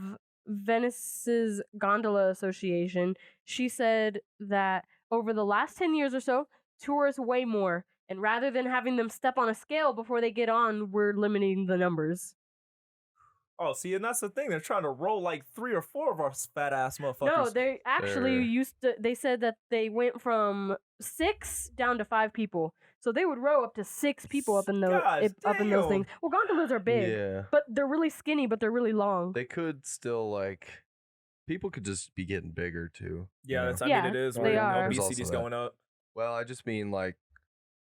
Venice's Gondola Association, she said that over the last 10 years or so, tourists weigh more, and rather than having them step on a scale before they get on, we're limiting the numbers. Oh, see, and that's the thing. They're trying to roll like 3 or 4 of our fat ass motherfuckers. No, they actually They're- used to. They said that they went from 6 down to 5 people, so they would row up to 6 people up in those God up in those damn. things. Well, gondolas are big, Yeah. but they're really skinny, but they're really long. They could still, people could just be getting bigger too. Yeah, that's. I Yeah, mean, it is. they Where are. There's obesity's also that. going up. Well, I just mean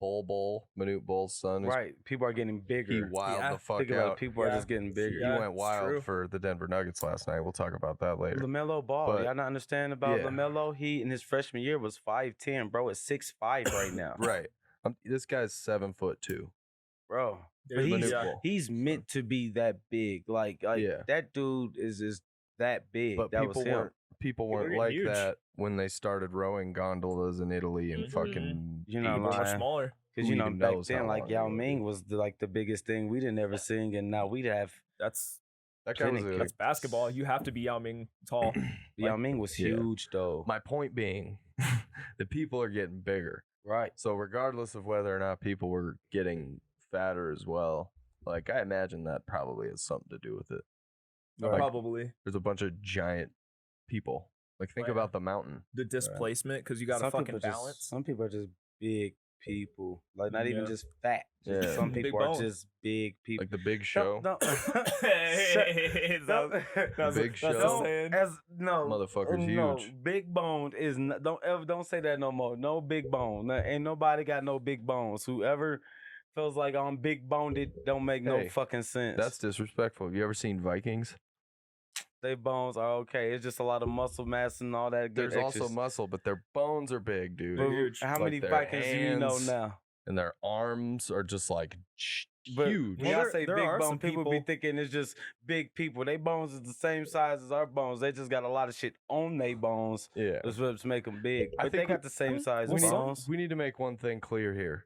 Manute Bol's son. Right. People are getting bigger. He wild Yeah. the fuck Think about it, out. people are Yeah. just getting bigger. He Yeah, went it's wild true. for the Denver Nuggets last night. We'll talk about that later. LaMelo Ball. But- Y'all not understand about yeah. LaMelo? He in his freshman year was 5'10", bro. It's 6'5" right now. Right. This guy's 7'2". Bro. But There's he's, Manute Ball. he's meant to be that big. Like Yeah. that dude is that big. But that was him. people They're weren't getting like huge. that when they started rowing gondolas in Italy and Mhm. fucking. You know, People are lying. smaller. Because Who you know even back knows then, how like long Yao ago, Ming dude? was the biggest thing we didn't ever sing, and now we'd have That's That guy was Clinic, a, that's basketball. You have to be Yao Ming tall. Yao Ming was yeah. huge though. My point being, the people are getting bigger. Right. So regardless of whether or not people were getting fatter as well, I imagine that probably has something to do with it. Like, Probably there's a bunch of giant people. Think Right. about the mountain. the displacement because you got to fucking people balance. Some people are just big people, like not even Yeah. just fat. Just Yeah. Some Big people are bones. just big people. Like the Big Show. Don't, Hey, that's Big that's Show. the saying. as no Motherfucker's no, huge. Big bone is not, don't say that no more. No big bone. Ain't nobody got no big bones. Whoever feels like I'm big boned, it don't make no Hey, fucking sense. That's disrespectful. Have you ever seen Vikings? They bones are okay. It's just a lot of muscle mass and all that good. There's also muscle, but their bones are big, dude. But huge. how Like many their Vikings do you know hands. now? And their arms are just But huge. when Well, I there- say there big are bone, some people be people- thinking it's just big people. They bones is the same size as our bones. They just got a lot of shit on their bones. Yeah. That's what make them big. I But they think got the same size we need, bones. we need to make one thing clear here,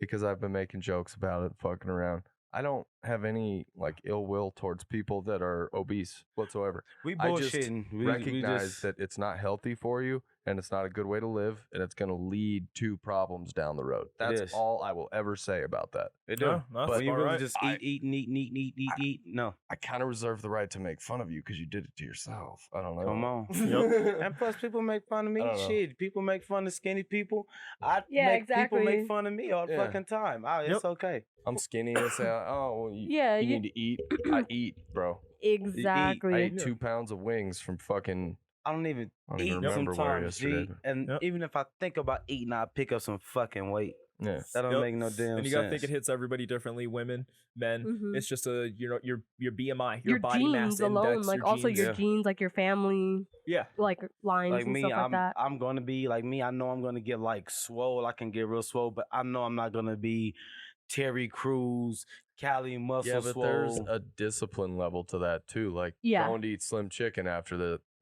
because I've been making jokes about it, fucking around. I don't have any ill will towards people that are obese whatsoever. We I just bullshitting. We Recognize just, that it's not healthy for you, and it's not a good way to live, and it's going to lead to problems down the road. That's is. all I will ever say about that. They do. No, that's But you all really right. just I- eat. No, I kind of reserve the right to make fun of you because you did it to yourself. I don't know. come on. Yep. And plus, people make fun of me. I don't know. Shit, people make fun of skinny people. Yeah, People exactly. make fun of me all the Yeah. fucking time. It's Yep. okay. I'm skinny and say, oh, well, Yeah, you you- need to eat. I eat, bro. Exactly. I ate 2 pounds of wings from fucking. I don't even I don't eat even remember where sometimes, G. yesterday. And Yep. even if I think about eating, I pick up some fucking weight. Yeah. That don't Yep. make no damn And you sense. gotta think it hits everybody differently. Women, men. Mhm. It's just your BMI, your, Your body mass genes alone, index, like your also genes. your Yeah. genes, like your family, Yeah. like lines Like and me, stuff like that. I'm gonna be like me. I know I'm gonna get swole. I can get real swole, but I know I'm not gonna be Terry Crews, Cali muscle Yeah, but swole. there's a discipline level to that too. Yeah. Going to eat Slim Chicken after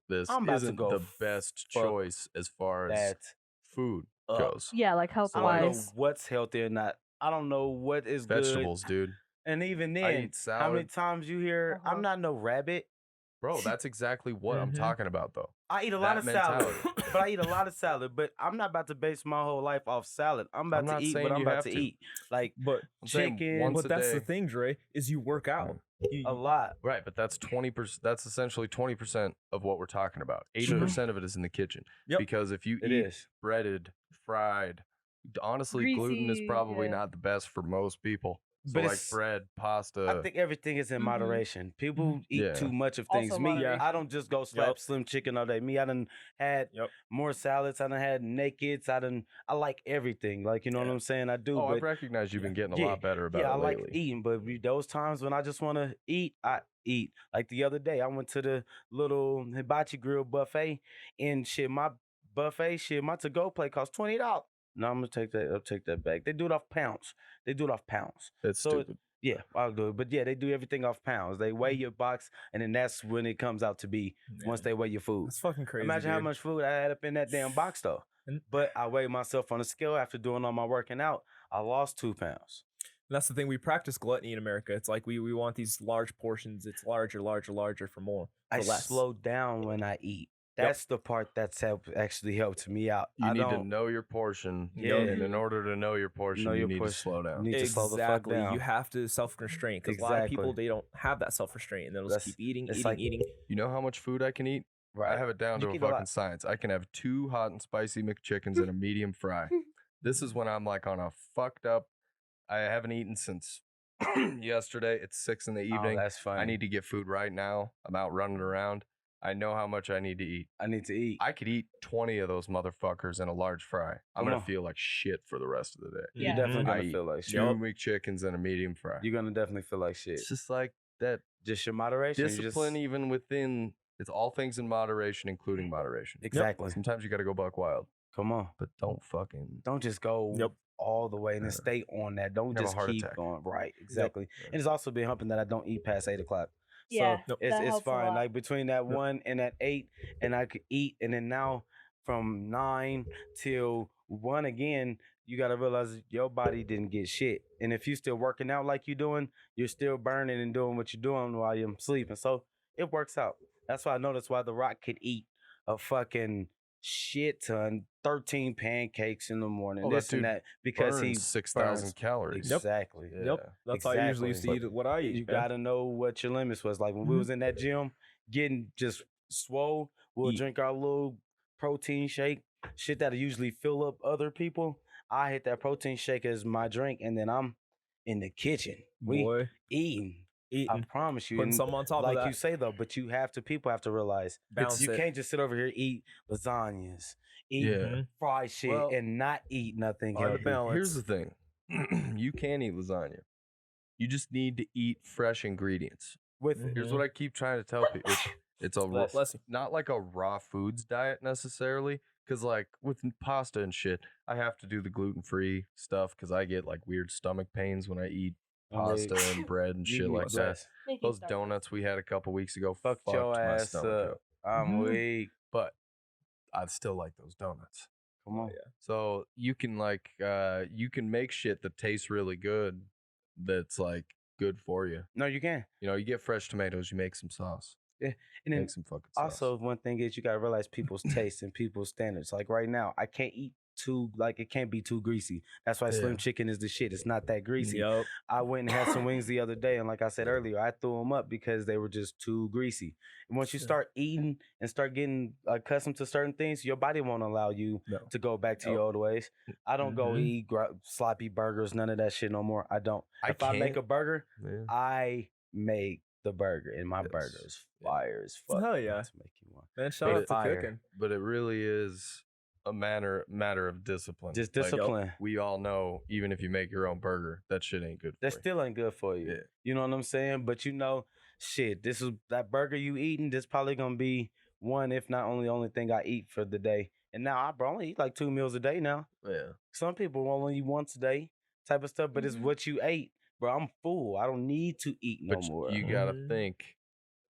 this I'm about to isn't go the best fuck choice as far as that food up. goes. Yeah, like health I don't know wise. what's healthy or not. I don't know what is good. Vegetables, dude. And even I then, eat how many salad. times you hear, Uh-huh. I'm not no rabbit. Bro, that's exactly what I'm Mhm. talking about, though. I eat a lot That of salad, mentality. but I eat a lot of salad. But I'm not about to base my whole life off salad. I'm about I'm to not eat saying what I'm you about have to to. eat. Like But I'm saying chicken, once but a that's day. the thing, Dre, is you work out. You- a lot. Right, but that's 20%. That's essentially 20% of what we're talking about. 80% of it is in the kitchen. Yep. Because if you It eat is. breaded, fried, honestly, gluten is Greasy, probably yeah. not the best for most people. So But like it's- bread, pasta. I think everything is in Mhm. moderation. People eat Yeah. too much of Also things. Me, moderation. I don't just go slap Yup. slim chicken all day. Me, I done had Yep. more salads. I done had nakeds. I like everything. Like, you know what Yeah. I'm saying? I do. Oh, but I've recognized you've been getting a yeah, lot better about yeah, it I like lately. eating, but those times when I just want to eat, I eat. Like the other day, I went to the little hibachi grill buffet, and shit, my to-go plate cost $20. No, I'm gonna take that. I'll take that back. They do it off pounds. It's So stupid. yeah, I'll do it. But yeah, they do everything off pounds. They weigh your box, and then that's when it comes out to be once Yeah. they weigh your food. That's fucking crazy. Imagine how dude. much food I had up in that damn box though. And- But I weighed myself on a scale after doing all my working out. I lost 2 pounds. That's the thing. We practice gluttony in America. It's like we want these large portions. It's larger for more. For I less. slow down when I eat. Yep. That's the part that's actually helped me out. You I need to don't know your portion. Yeah. And in order to know your portion, know you your need portion. to slow down. You need to slow the fuck Exactly. down. You have to self-constrain because a lot of people Exactly. they don't have that self-restraint and they'll just That's- keep eating, it's eating, like- eating. You know how much food I can eat? I have it down You to a can eat a lot. fucking science. I can have 2 hot and spicy McChickens and a medium fry. This is when I'm like on a fucked up. I haven't eaten since yesterday. It's 6 in the evening. Oh, that's fine. I need to get food right now. I'm out running around. I know how much I need to eat. I need to eat. I could eat 20 of those motherfuckers in a large fry. I'm Come going on. to feel like shit for the rest of the day. Yeah. You're definitely Mhm. I gonna eat feel like 2 shit. McChickens and a medium fry. You're gonna definitely feel like shit. It's just like that Just your moderation. you discipline, just- even within, it's all things in moderation, including moderation. Exactly. Sometimes you got to go buck wild, Come on. but don't fucking. Don't just go Yep. all the way and then Yeah. stay on that. Don't Have a just heart keep attack. going. Right. Exactly. And it's also been helping that I don't eat past 8 o'clock. Yeah, So that it's helps a fine. lot. Like between that 1 and that 8, and I could eat, and then now from 9 till 1 again, you gotta realize your body didn't get shit. And if you still working out like you're doing, you're still burning and doing what you're doing while you're sleeping. So it works out. That's why I know that's why The Rock could eat a fucking shit ton, 13 pancakes in the morning, Oh, that this and dude that, because he Burns 6,000 burns. calories. Exactly. Yeah. Yep. That's how I usually used to Exactly. eat what I eat. You man. gotta know what your limits was. Like when we Mhm. was in that gym, getting just swole, we'll Eat. drink our little protein shake, shit that'll usually fill up other people. I hit that protein shake as my drink, and then I'm in the kitchen. We Boy, eating. I eating, promise you. putting And something on top like of that. you say though, but people have to realize Balance you it. can't just sit over here eat lasagnas, eat Yeah. fried shit, Well, and not eat nothing find the healthy. balance. Here's the thing you can eat lasagna, you just need to eat fresh ingredients. With Mhm. Here's what I keep trying to tell people it's a raw, Bless you. not like a raw foods diet necessarily. Because, like, with pasta and shit, I have to do the gluten-free stuff because I get, like, weird stomach pains when I eat pasta and bread and You shit can like eat that. less. Thank you, Those Starbucks. donuts we had a couple weeks ago Fucked your my ass stomach up. up. I'm Mhm. weak. But I still like those donuts. Come on. So you can you can make shit that tastes really good that's like good for you. No, you can. You know, you get fresh tomatoes, you make some sauce. And then Make some fucking sauce. also one thing is you gotta realize people's tastes and people's standards. Like right now, I can't eat it can't be too greasy. That's why Slim Yeah. Chicken is the shit. It's not that greasy. Yup. I went and had some wings the other day, and like I said earlier, I threw them up because they were just too greasy. And once you Yeah. start eating and start getting accustomed to certain things, your body won't allow you No. to go back to Nope. your old ways. I don't go Mhm. eat sloppy burgers, none of that shit no more. I don't. I If I make a can't- burger, Yeah. I make the burger, and my Yes. burger is Yeah. fire as fuck. Hell I'm yeah. about to make you one. Man, shout But out it- to fire. cooking. But it really is a matter of discipline. Just Like, discipline. we all know, even if you make your own burger, that shit ain't good for That you. still ain't good for you. Yeah. You know what I'm saying? But you know, shit, this is that burger you eating. This probably gonna be one, if not only thing I eat for the day. And now I only eat like 2 meals a day now. Yeah. Some people only eat once a day, type of stuff. But it's Mhm. what you ate, bro. I'm full. I don't need to eat no But more. you gotta Mhm. think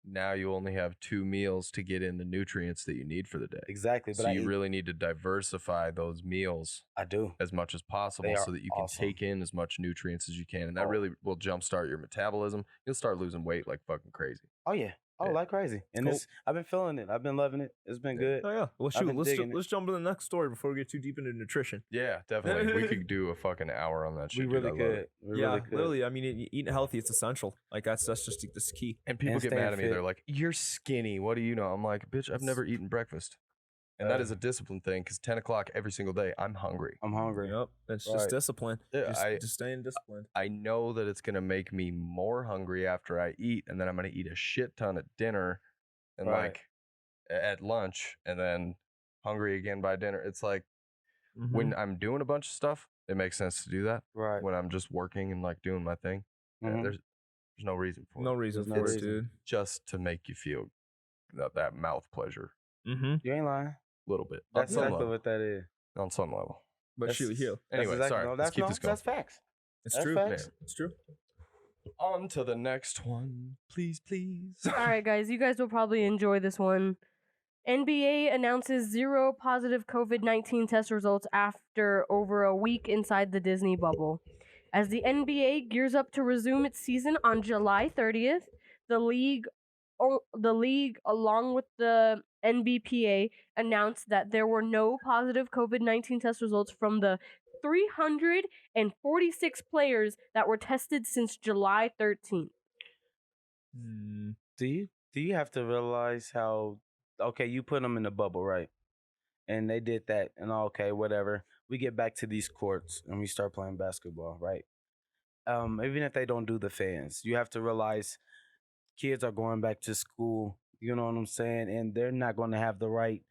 now you only have 2 meals to get in the nutrients that you need for the day. Exactly. But So I you eat- really need to diversify those meals I do. as much as possible They so are that you can awesome. take in as much nutrients as you can. And that Oh. really will jumpstart your metabolism. You'll start losing weight like fucking crazy. Oh yeah. Oh, Yeah. like crazy. And Cool. I've been feeling it. I've been loving it. It's been Yeah. good. Oh yeah. Well, I've shoot. been digging it. Let's jump to the next story before we get too deep into nutrition. Yeah, definitely. We could do a fucking hour on that We shit. dude. really I love could. it. We Yeah, really could. literally. I mean, eating healthy, it's essential. Like that's just key. And people And get mad staying at me. fit. They're like, "You're skinny. What do you know?" I'm like, "Bitch, I've never eaten breakfast." And that is a discipline thing because 10 o'clock every single day, I'm hungry. I'm hungry. Yep. It's Right. just discipline. Yeah, Just staying disciplined. I know that it's going to make me more hungry after I eat, and then I'm going to eat a shit ton at dinner and Right. like at lunch, and then hungry again by dinner. It's like Mm-hmm. when I'm doing a bunch of stuff, it makes sense to do that. Right. When I'm just working and like doing my thing, Mhm. there's no reason for No it. reason There's for no it, reason. dude. Just to make you feel that mouth pleasure Mm-hmm. You ain't lying. a little bit. That's on some exactly level. what that is. On some level. But That's- shoot, Hugh. that's Anyway, exactly- sorry. no, Let's that's keep this going. That's facts. It's That's true. facts. It's true. On to the next one, please. All right, guys, you guys will probably enjoy this one. NBA announces 0 positive COVID-19 test results after over a week inside the Disney bubble. As the NBA gears up to resume its season on July 30th, the league, along with the NBPA, announced that there were no positive COVID-19 test results from the 346 players that were tested since July 13th. Do you have to realize how? Okay, you put them in the bubble, right? And they did that, and okay, whatever. We get back to these courts and we start playing basketball, right? Even if they don't do the fans, you have to realize kids are going back to school. You know what I'm saying? And they're not going to have the right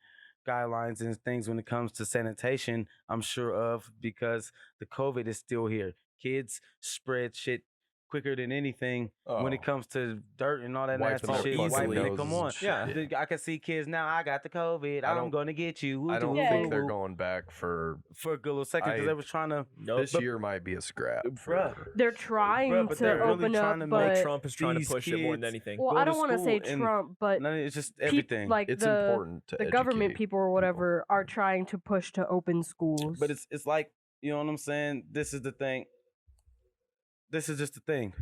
guidelines and things when it comes to sanitation. I'm sure of because the COVID is still here. Kids spread shit quicker than anything when it Oh. comes to dirt and all that Wiping nasty their shit. fucking Wiping it. noses Come and on. shit. Yeah. I can see kids now. I got the COVID. I I'm don't- gonna get you. I don't Yeah. think they're going back for for a good little second because I- they was trying to. this year. Might be a scrap. Bruh. They're trying Bruh, but to they're really open trying up, to make but Trump is trying to these push it more than kids- anything. well, go I to don't want to say school and- Trump, but No, it's just peop- everything. like It's the important to the government educate people or whatever are trying to push to open schools. But it's like, you know what I'm saying? This is the thing. This is just the thing.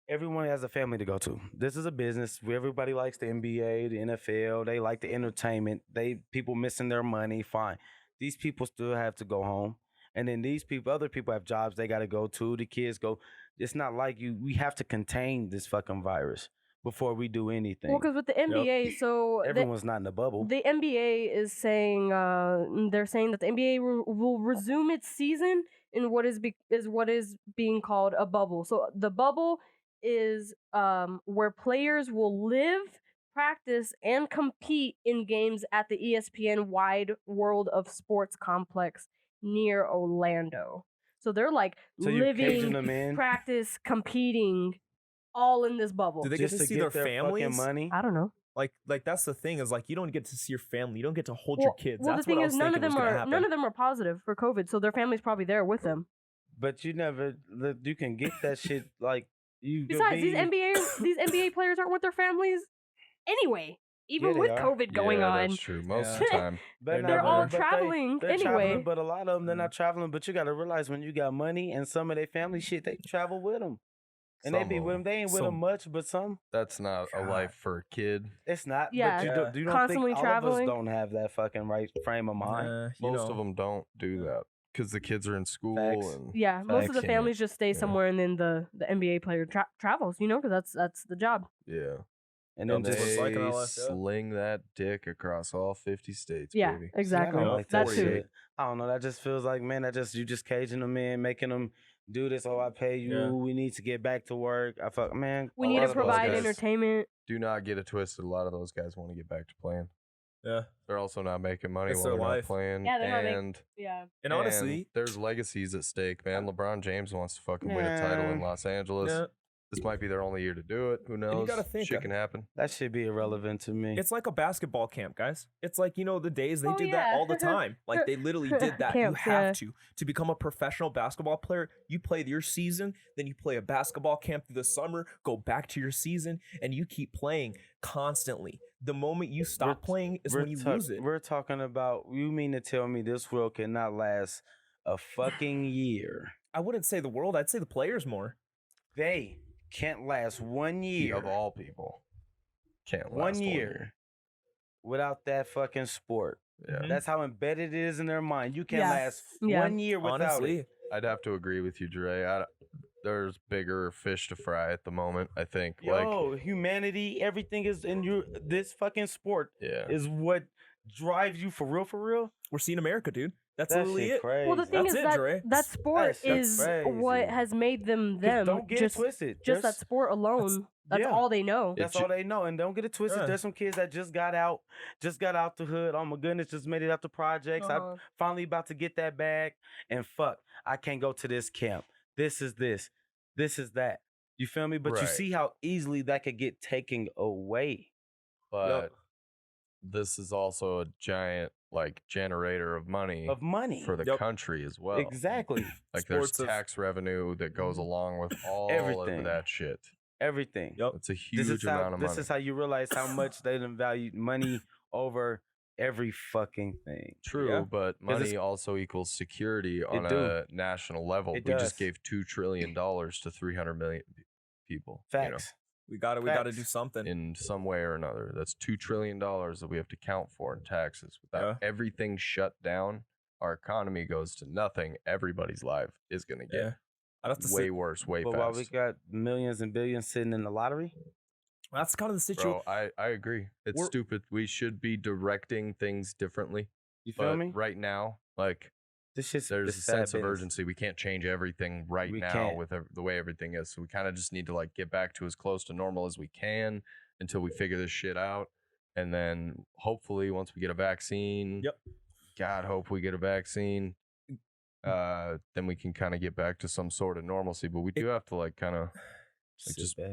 Everyone has a family to go to. This is a business where everybody likes the NBA, the NFL. They like the entertainment. People missing their money. Fine. These people still have to go home. And then other people have jobs they got to go to. The kids go. It's not like we have to contain this fucking virus before we do anything. well, because with the NBA, so Everyone's not in the bubble. the NBA is saying they're saying that the NBA will resume its season in what is being called a bubble. So the bubble is where players will live, practice, and compete in games at the ESPN Wide World of Sports complex near Orlando. So they're like So you're caging living, them in? practice, competing, all in this bubble. Do they get Just to see their families? fucking money. I don't know. Like that's the thing is like you don't get to see your family. You don't get to hold your kids. Well, That's the thing what I is, was none of thinking was them gonna are happen. positive for COVID, so their family's probably there with them. But you can get that shit like you. could Besides, be- these NBA players aren't with their families anyway. Even Yeah, they with are. COVID going yeah, on, That's true. Most of Yeah. the time. But They're all but traveling they're anyway. traveling, but a lot of them they're not traveling. But you got to realize when you got money and some of their family shit, they travel with them, and they Some be of with them. They ain't with them Some- much, but some That's not a God. life for a kid. it's not. Yeah. but Yeah. you don't Constantly think traveling. all of us don't have that fucking right frame of mind. You Most know. of them don't do that because the kids are in school Facts. and yeah, most of the Facts. families just stay Yeah. somewhere, and then the NBA player travels. You know, because that's the job. yeah. And then And just- just It's like they an LS, yeah. sling that dick across all 50 states, Yeah, baby. exactly. I don't like that that too. shit. I don't know. That just feels like, man, you just caging them in, making them do this. Oh, I pay you. Yeah. We need to get back to work. I fuck, man. We A need lot to of those provide guys- entertainment. Do not get it twisted. A lot of those guys want to get back to playing. Yeah. They're also not making money It's while their they're not life. playing. Yeah, they're not making- and, Yeah. And honestly, there's legacies at stake, man. LeBron James wants to fucking win a title in Yeah. Los Angeles. yeah, This might be their only year to do it. Who knows? gotta think, Shit can happen. That should be irrelevant to me. it's like a basketball camp, guys. It's like, the days they Oh, did yeah. that all the time. Like they literally did that. You Camps, have yeah. to become a professional basketball player. You play your season, then you play a basketball camp through the summer, go back to your season, and you keep playing constantly. The moment you stop playing is when you lose it. We're talking about. You mean to tell me this world cannot last a fucking year? I wouldn't say the world. I'd say the players more. They can't last 1 year. Of all people, can't last 1 year without that fucking sport. Yeah. That's how embedded it is in their mind. You can't Yeah. last Yeah. 1 year without Honestly, it. I'd have to agree with you, Dre. There's bigger fish to fry at the moment. I think. Yo, humanity, everything is in this fucking sport Yeah. is what drives you for real, We're seeing America, dude. That's that literally shit it. crazy. Well, the thing That's is it, that Dre. that sport shit's is what crazy. has made them 'Cause them. don't get just it twisted. just that There's- sport alone. That's yeah. all they know. That's all they know, and don't get it twisted. Yeah. There's some kids that just got out the hood. Oh my goodness, just made it out the projects. Uh-huh. I'm finally about to get that bag, and fuck, I can't go to this camp. This is that. You feel me? But you Right. see how easily that could get taken away. But this is also a giant like generator of money for the Yep. country as well. Exactly. Like there's Sports of- tax revenue that goes along with all Everything. of that shit. Everything. Yep. It's a This huge is how amount of money. this is how you realize how much they done value money over every fucking thing. True, Yeah. but 'Cause money also equals security on do. a national level. It We does. just gave $2 trillion to 300 million people. Facts. We gotta do Facts. something. In some way or another. That's $2 trillion that we have to count for in taxes. Without everything shut down, our economy goes to nothing. Everybody's life is going to get Yeah. I'd have to way say worse, way But while fast. we got millions and billions sitting in the lottery, that's kind of the situation. Bro, I agree. It's We're- stupid. We should be directing things differently. you feel But me? right now, like, This shit's there's this a sad sense of business. urgency. We can't change everything right We now can't. with the way everything is. So we kind of just need to like get back to as close to normal as we can until we figure this shit out. And then hopefully once we get a vaccine, Yep. God hope we get a vaccine, then we can kind of get back to some sort of normalcy. But we do have to like kind of like Sit just back.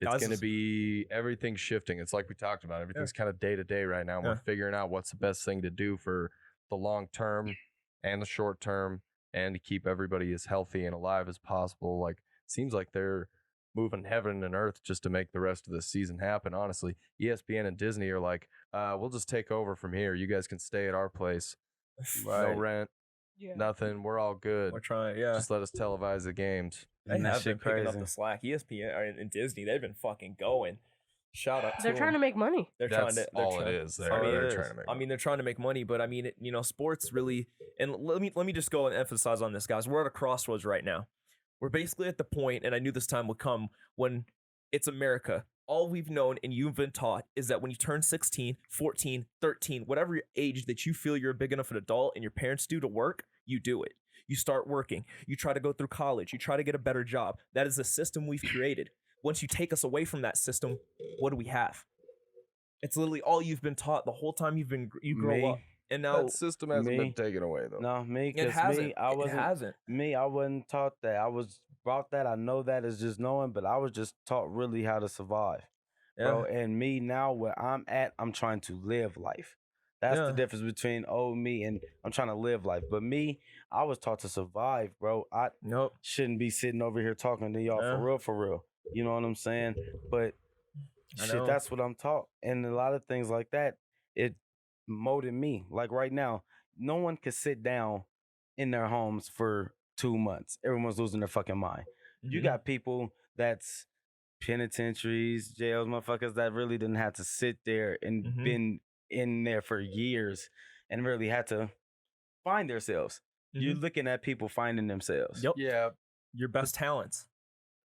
it's Guys, going to this- be everything's shifting. It's like we talked about. Everything's kind of day to day right now. And Yeah. We're figuring out what's the best thing to do for the long term and the short term and to keep everybody as healthy and alive as possible. Like, seems like they're moving heaven and earth just to make the rest of the season happen. Honestly, ESPN and Disney are like, we'll just take over from here. You guys can stay at our place. No rent, Yeah. nothing. We're all good. We're trying, yeah. Just let us televise the games. They And that have been shit picking up crazy. the slack. ESPN and Disney, they've been fucking going. Shout out to They're trying to them. make money. They're That's trying to. all it is. I mean, They're it trying is. to make I mean, they're trying to make money, but I mean, sports really. And let me just go and emphasize on this, guys. We're at a crossroads right now. We're basically at the point, and I knew this time would come when it's America. All we've known and you've been taught is that when you turn 16, 14, 13, whatever age that you feel you're a big enough an adult and your parents do to work, you do it. You start working. You try to go through college. You try to get a better job. That is the system we've created. Once you take us away from that system, what do we have? It's literally all you've been taught the whole time you grow Me? up. And now that system hasn't me. been taken away though. No, me, it because hasn't. me, I It wasn't. hasn't. Me, I wasn't taught that. I was brought that. I know that is just knowing, but I was just taught really how to survive, bro. And me now, where I'm at, I'm trying to live life. That's the Yeah. difference between old me and I'm trying to live life. But me, I was taught to survive, bro. I Nope. shouldn't be sitting over here talking to y'all Yeah. for real. You know what I'm saying? But I shit, know. that's what I'm taught. And a lot of things like that, it molded me. Like right now, no one could sit down in their homes for 2 months. Everyone's losing their fucking mind. You Mhm. got people that's penitentiaries, jails, motherfuckers that really didn't have to sit there and Mhm. been in there for years and really had to find themselves. You're looking at people finding themselves. Yep. Yeah, Your best talents.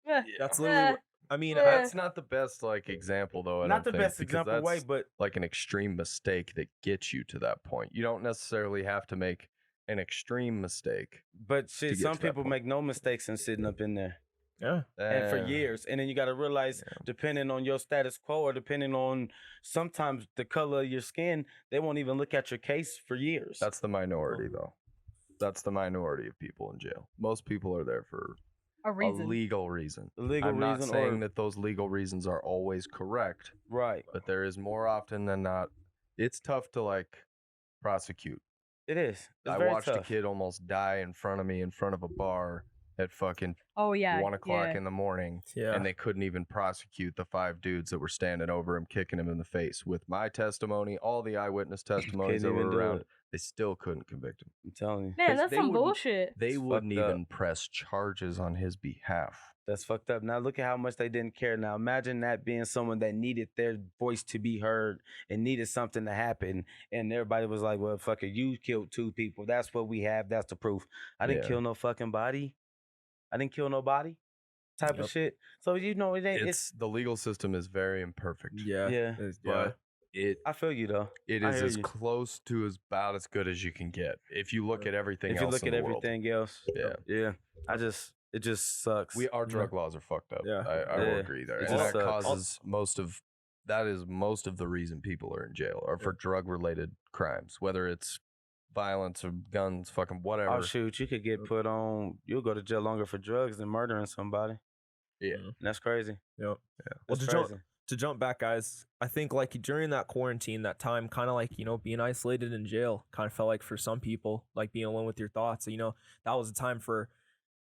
Eh, That's literally. I mean, Yeah. that's not the best like example though. I Not don't the think, best because example way, that's but like an extreme mistake that gets you to that point. You don't necessarily have to make an extreme mistake. shit, get some to that people point. make no mistakes in sitting up in there. yeah. And for Eh, years. And then you got to realize, depending on your status quo or depending on sometimes the color of your skin, they won't even look at your case for years. that's the minority though. That's the minority of people in jail. Most people are there for a reason. a legal reason. the legal I'm not reason. saying or, that those legal reasons are always correct, right. but there is more often than not. It's tough to like prosecute. It is. It's I very watched a tough. kid almost die in front of me in front of a bar at fucking Oh yeah. 1 o'clock yeah. in the morning, Yeah. and they couldn't even prosecute the 5 dudes that were standing over him, kicking him in the face. With my testimony, all the eyewitness testimonies that Couldn't were even do around, it. they still couldn't convict him. I'm telling you. Man, 'Cause that's they some wouldn't- bullshit. They It's wouldn't fucked up. even press charges on his behalf. That's fucked up. Now look at how much they didn't care. Now imagine that being someone that needed their voice to be heard and needed something to happen, and everybody was like, "Well, fuck it, you killed 2 people. That's what we have. That's the proof. I didn't Yeah. kill no fucking body. I didn't kill nobody." Type Yep. of shit. So you know it ain't. It's the legal system is very imperfect. Yeah. Yeah. It's- But I feel you though. It I is hear as you. close to about as good as you can get if you look at everything If you else look in at the world. everything else, Yeah. it just sucks. Our drug laws are fucked up. Yeah. I will Yeah. agree there. It And just that sucks. causes most of the reason people are in jail or for drug related crimes, whether it's violence or guns, fucking whatever. Oh shoot, you could get put on. You'll go to jail longer for drugs than murdering somebody. Yeah. Mhm. And that's crazy. Yep. Well, That's to crazy. jump back, guys, I think like during that quarantine, that time, kind of like being isolated in jail, kind of felt like for some people, like being alone with your thoughts. That was a time for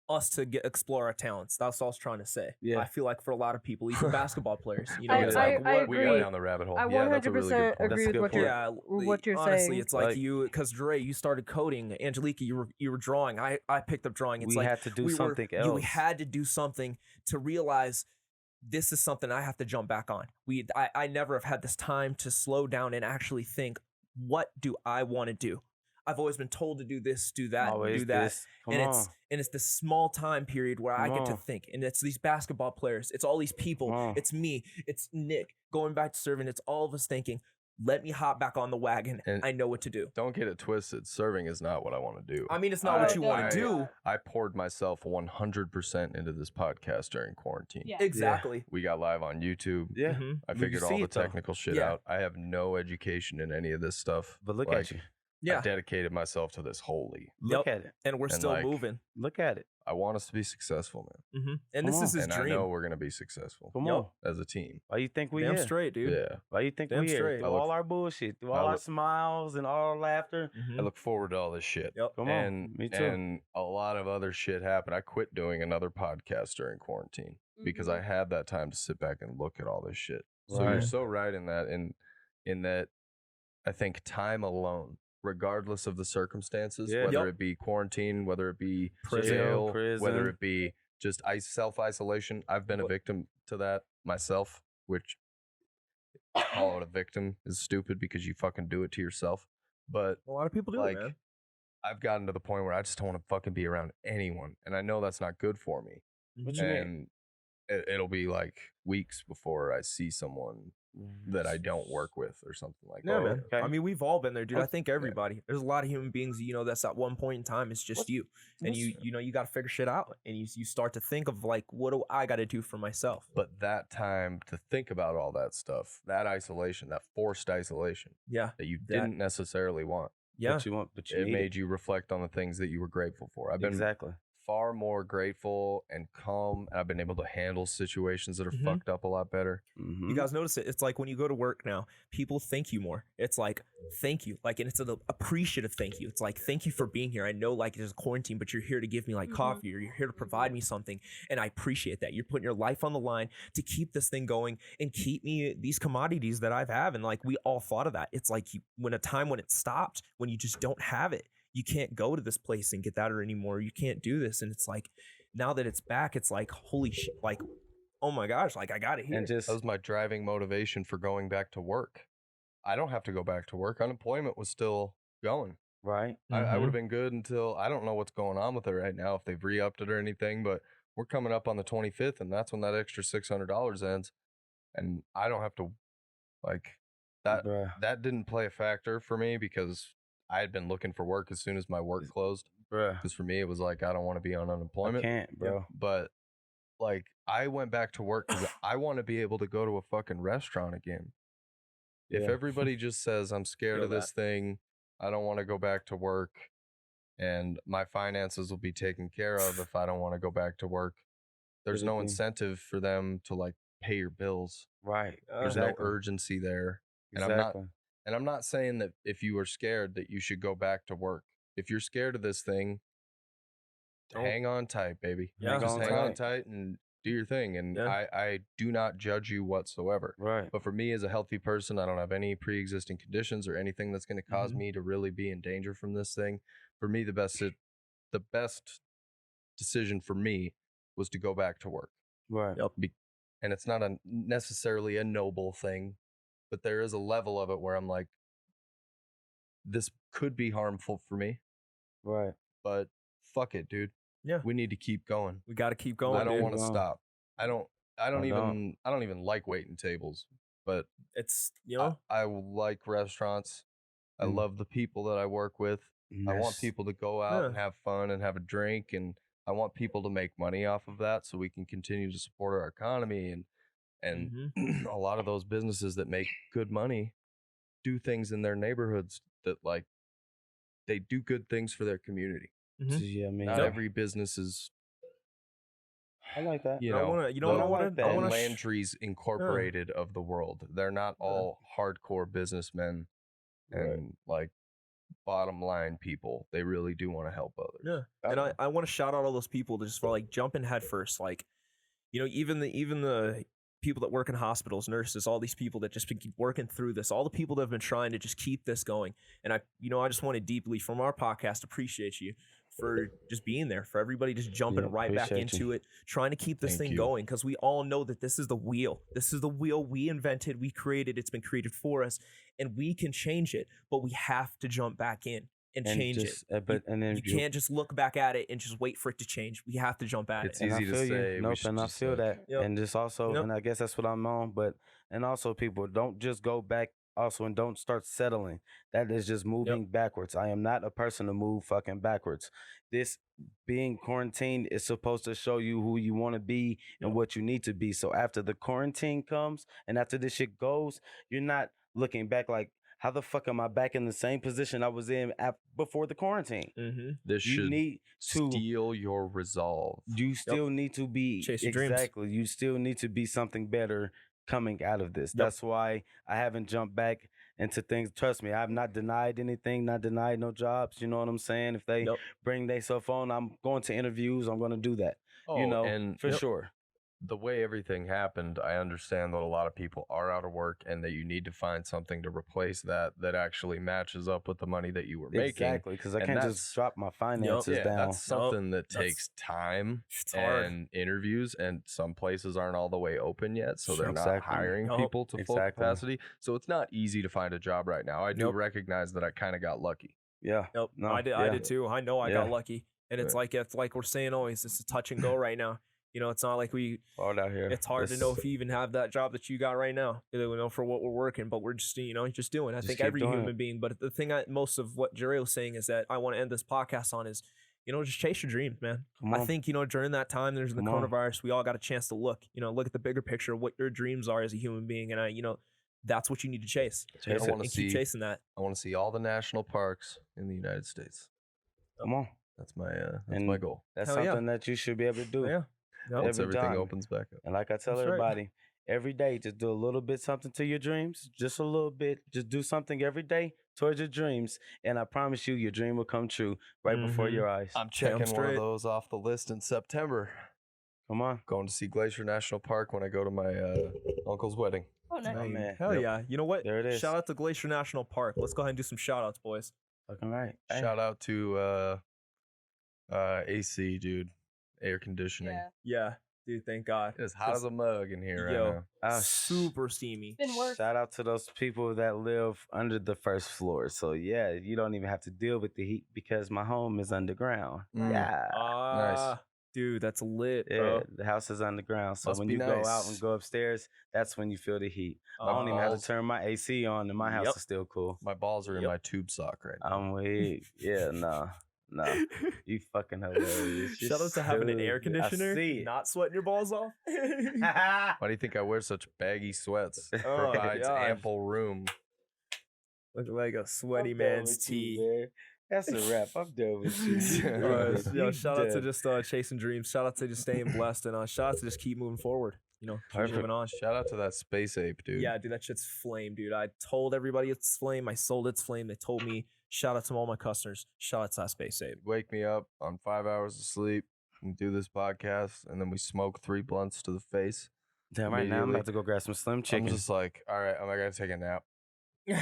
us to explore our talents. That's what I was trying to say. Yeah. I feel like for a lot of people, even basketball players, I- it's I- like I what We agree. got down the rabbit hole. I Yeah, that's a really good 100% point. agree That's a with good what point. you're what you're honestly, saying. it's like Like- because Dre, you started coding. Angelica, you were drawing. I picked up drawing. It's We like had to do we something we else. had to do something to realize this is something I have to jump back on. I never have had this time to slow down and actually think, what do I want to do? I've always been told to do this, do that, Always do that. this. Come and on. it's this small time period where I Come get to on. think. And it's these basketball players, it's all these people, Come on. it's me, it's Nick going back to serving, it's all of us thinking, let me hop back on the wagon. And- I know what to do. Don't get it twisted. Serving is not what I want to do. I mean, it's not what you want to do. I poured myself 100% into this podcast during quarantine. Yeah. Exactly. We got live on YouTube. Yeah. Mhm. I You figured see all the it, though. technical shit Yeah. out. I have no education in any of this stuff. But look Like, at you. Yeah. I dedicated myself to this wholly. Look Yep. at it. And we're And, still like, moving. Look at it. I want us to be successful, man. And Come this on. is his And dream. I know we're going to be successful Come Yup. on. as a team. Why you think we Damn here? straight, dude. Yeah. Why you think Damn we here? straight. Through I look- all our bullshit, through I all our look- smiles and all our laughter. Mhm. I look forward to all this shit. Yep. Come and, on. Me too. And a lot of other shit happened. I quit doing another podcast during quarantine because I had that time to sit back and look at all this shit. So you're Right. so right in that. In that, I think time alone, regardless of the circumstances, Yeah. whether Yep. it be quarantine, whether it be Prison. jail, Prison. whether it be just self-isolation. I've been a victim to that myself, which call it a victim is stupid because you fucking do it to yourself. But A lot of people do like, it, man. I've gotten to the point where I just don't want to fucking be around anyone, and I know that's not good for me. What you mean? And it'll be like weeks before I see someone that I don't work with or something like Yeah, that. man. Okay. I mean, we've all been there, dude. I Okay. think everybody. There's a lot of human beings, that's at one point in time, it's just you. And you got to figure shit out. And you start to think of like, what do I got to do for myself? But that time to think about all that stuff, that isolation, that forced isolation Yeah. that you That- didn't necessarily want, Yeah. But you want, but you it need made you reflect on the things that you were grateful for. I've been exactly. far more grateful and calm, and I've been able to handle situations that are Mhm. fucked up a lot better. Mhm. You guys notice it? It's like when you go to work now, people thank you more. It's like, thank you. Like, and it's an appreciative thank you. It's like, thank you for being here. I know like there's a quarantine, but you're here to give me like coffee or you're here to provide me something. And I appreciate that. You're putting your life on the line to keep this thing going and keep me these commodities that I've have. And like, we all thought of that. It's like when it stopped, when you just don't have it, you can't go to this place and get that anymore. You can't do this. And it's like, now that it's back, it's like, holy shit, like, oh my gosh, like I got it here. And just That was my driving motivation for going back to work. I don't have to go back to work. Unemployment was still going. right. I would have been good until I don't know what's going on with it right now, if they've re-upped it or anything, but we're coming up on the 25th, and that's when that extra $600 ends. And I don't have to, like, Bruh. that didn't play a factor for me because I had been looking for work as soon as my work closed. Bruh. Because for me, it was like, I don't want to be on I unemployment. can't, bro. But like, I went back to work because I want to be able to go to a fucking restaurant again. If Yeah. everybody just says, I'm scared Feel of this thing, I don't want to go back to work, and my finances will be taken care of if I don't want to go back to work, there's no Everything. incentive for them to like pay your bills. Right. There's exactly. no urgency there. And Exactly. I'm not saying that if you are scared that you should go back to work. If you're scared of this thing, Don't. hang on tight, baby. Yeah. Just Hang hang on on tight and do your thing. And Yeah. I do not judge you whatsoever. Right. But for me as a healthy person, I don't have any pre-existing conditions or anything that's going to cause me to really be in danger from this thing. For me, the best decision for me was to go back to work. Right. Yep. And it's not necessarily a noble thing, but there is a level of it where I'm like, this could be harmful for me, Right. but fuck it, dude. Yeah. We need to keep going. We got to keep going. I don't dude. want to Wow. stop. I don't I even like waiting tables. but It's, you know, I like restaurants. I love the people that I work with. I want Yes. people to go out Yeah. and have fun and have a drink, and I want people to make money off of that so we can continue to support our economy. And Mhm. a lot of those businesses that make good money do things in their neighborhoods that, like, they do good things for their community. Mhm. Yeah, I mean, Not Yep. every business is, I like that. you I know, wanna, you know what I the- wanted? that. I the wanna Landry's Incorporated of the world. They're not all hardcore businessmen and like bottom line people. They really do want to help others. Yeah, and I want to shout out all those people that just for like jumping head first, like, you know, even the people that work in hospitals, nurses, all these people that just been keep working through this, all the people that have been trying to just keep this going. And I just want to deeply from our podcast appreciate you for just being there, for everybody just jumping Yeah, right back appreciate into you. it, trying to keep this Thank thing you. going, because we all know that this is the wheel. This is the wheel we invented, we created, it's been created for us, and we can change it, but we have to jump back in and change just, it. You can't just look back at it and just wait for it to change. We have to jump at It's it. And I easy to feel you. say. We Nope, should and I just, feel like- that. Yep. And just also, Yep. and I guess that's what I'm on. But and also, people don't just go back. Also, and don't start settling. That is just moving backwards. I am not a person to move fucking backwards. This being quarantined is supposed to show you who you want to be and what you need to be. So after the quarantine comes and after this shit goes, you're not looking back like, how the fuck am I back in the same position I was in before the quarantine? Mm-hmm. This You should need to steal your resolve. You still need to be Chase your dreams. exactly. You still need to be something better coming out of this. Yep. That's why I haven't jumped back into things. Trust me, I've not denied anything, not denied no jobs. You know what I'm saying? If they bring their cell phone, I'm going to interviews. I'm going to do that. You know, and for sure. the way everything happened, I understand that a lot of people are out of work and that you need to find something to replace that actually matches up with the money that you were making. Exactly, because I And can't that's- just drop my finances down. That's something that takes time It's hard. and interviews, and some places aren't all the way open yet, so they're not Exactly. hiring Yup. people to full Exactly. capacity. So it's not easy to find a job right now. I do recognize that I kind of got lucky. Yeah. Nope. No, I did too. I know I got lucky. And it's Right. like we're saying always, it's a touch and go right now. You know, it's not like Hard out here. it's hard to know if you even have that job that you got right now. You know, for what we're working, but we're just, just doing. I Just think keep every doing human it. being, but the thing most of what Jerry was saying is that I want to end this podcast on is, just chase your dreams, man. Come I on. think, during that time, there's the Come on. coronavirus, we all got a chance to look at the bigger picture of what your dreams are as a human being. And that's what you need to chase. Chase I it. want to And keep see. chasing that. I want to see all the national parks in the United States. Come on. That's my And my goal. That's Hell yeah. something that you should be able to do. Yeah. Yep. Once every everything time. opens back up. And like I tell That's right. everybody, every day, just do a little bit something to your dreams, just a little bit. Just do something every day towards your dreams, and I promise you, your dream will come true right before Mhm. your eyes. I'm Damn checking one of straight. those off the list in September. Come on, Going to see Glacier National Park when I go to my uncle's wedding. Oh, nice. my man. Hell Yep. yeah. You know what? There it is. Shout out to Glacier National Park. Let's go ahead and do some shout outs, boys. Fucking right. Hey, Shout out to AC, dude. Air conditioning. Yeah. Yeah, dude, thank God. It's hot as a mug in here Yo. right now. uh, Super steamy. Been worse. Shout out to those people that live under the first floor. So yeah, you don't even have to deal with the heat because my home is underground. Mm. Yeah. Ah, dude, that's lit, Yeah, bro. the house is underground. So Must when be you go out nice. and go upstairs, that's when you feel the heat. I don't even have to turn my AC on, and my house Yep. is still cool. My balls are in Yep. my tube sock right now. I'm weak. Yeah, no. You fucking hilarious. You're Shout out to having an air stupid. I conditioner, see it. not sweating your balls off. Why do you think I wear such baggy sweats? Oh, Provides gosh. ample room. Look like a sweaty I'm done man's with you, tee. man. That's a wrap. I'm done with you. Yo, You shout out to done. just chasing dreams. Shout out to just staying blessed, and shout out to just keep moving forward. Keep Perfect. moving on. Shout out to that space ape, dude. Yeah, dude, that shit's flame, dude. I told everybody it's flame. I sold it's flame. They told me. Shout out to all my customers. Shout out to that space ape. Wake me up on 5 hours of sleep and do this podcast, and then we smoke 3 blunts to the face. Damn right now, I'm Immediately. about to go grab some Slim I'm Chicken. just like, all right, am I gonna take a nap? Hey,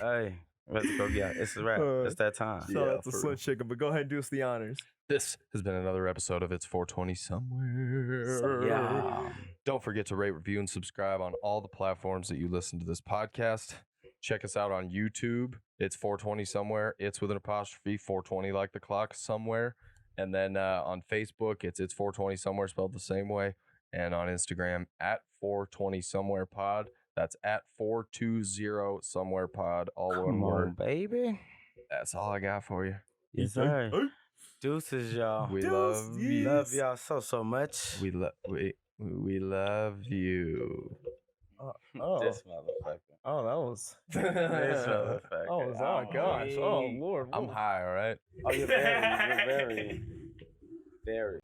I'm about to go get It's a wrap. It's that time. Shout Yeah, out to for Slim real. Chicken, but go ahead and do us the honors. This has been another episode of It's 420 Somewhere. Yeah. Don't forget to rate, review, and subscribe on all the platforms that you listen to this podcast. Check us out on YouTube. It's 420 Somewhere. It's with an apostrophe, 420 like the clock somewhere. And then on Facebook, it's 420 Somewhere spelled the same way. And on Instagram, at 420 Somewhere Pod. That's at 420 somewhere pod, all one Come word. on, baby. That's all I got for you. Yes, sir. Deuces, y'all. We love you. Love y'all so much. We love you. Oh, This motherfucker. oh, that was. This motherfucker. Oh my gosh! Oh Lord! I'm high, all right? Oh, you're very, very.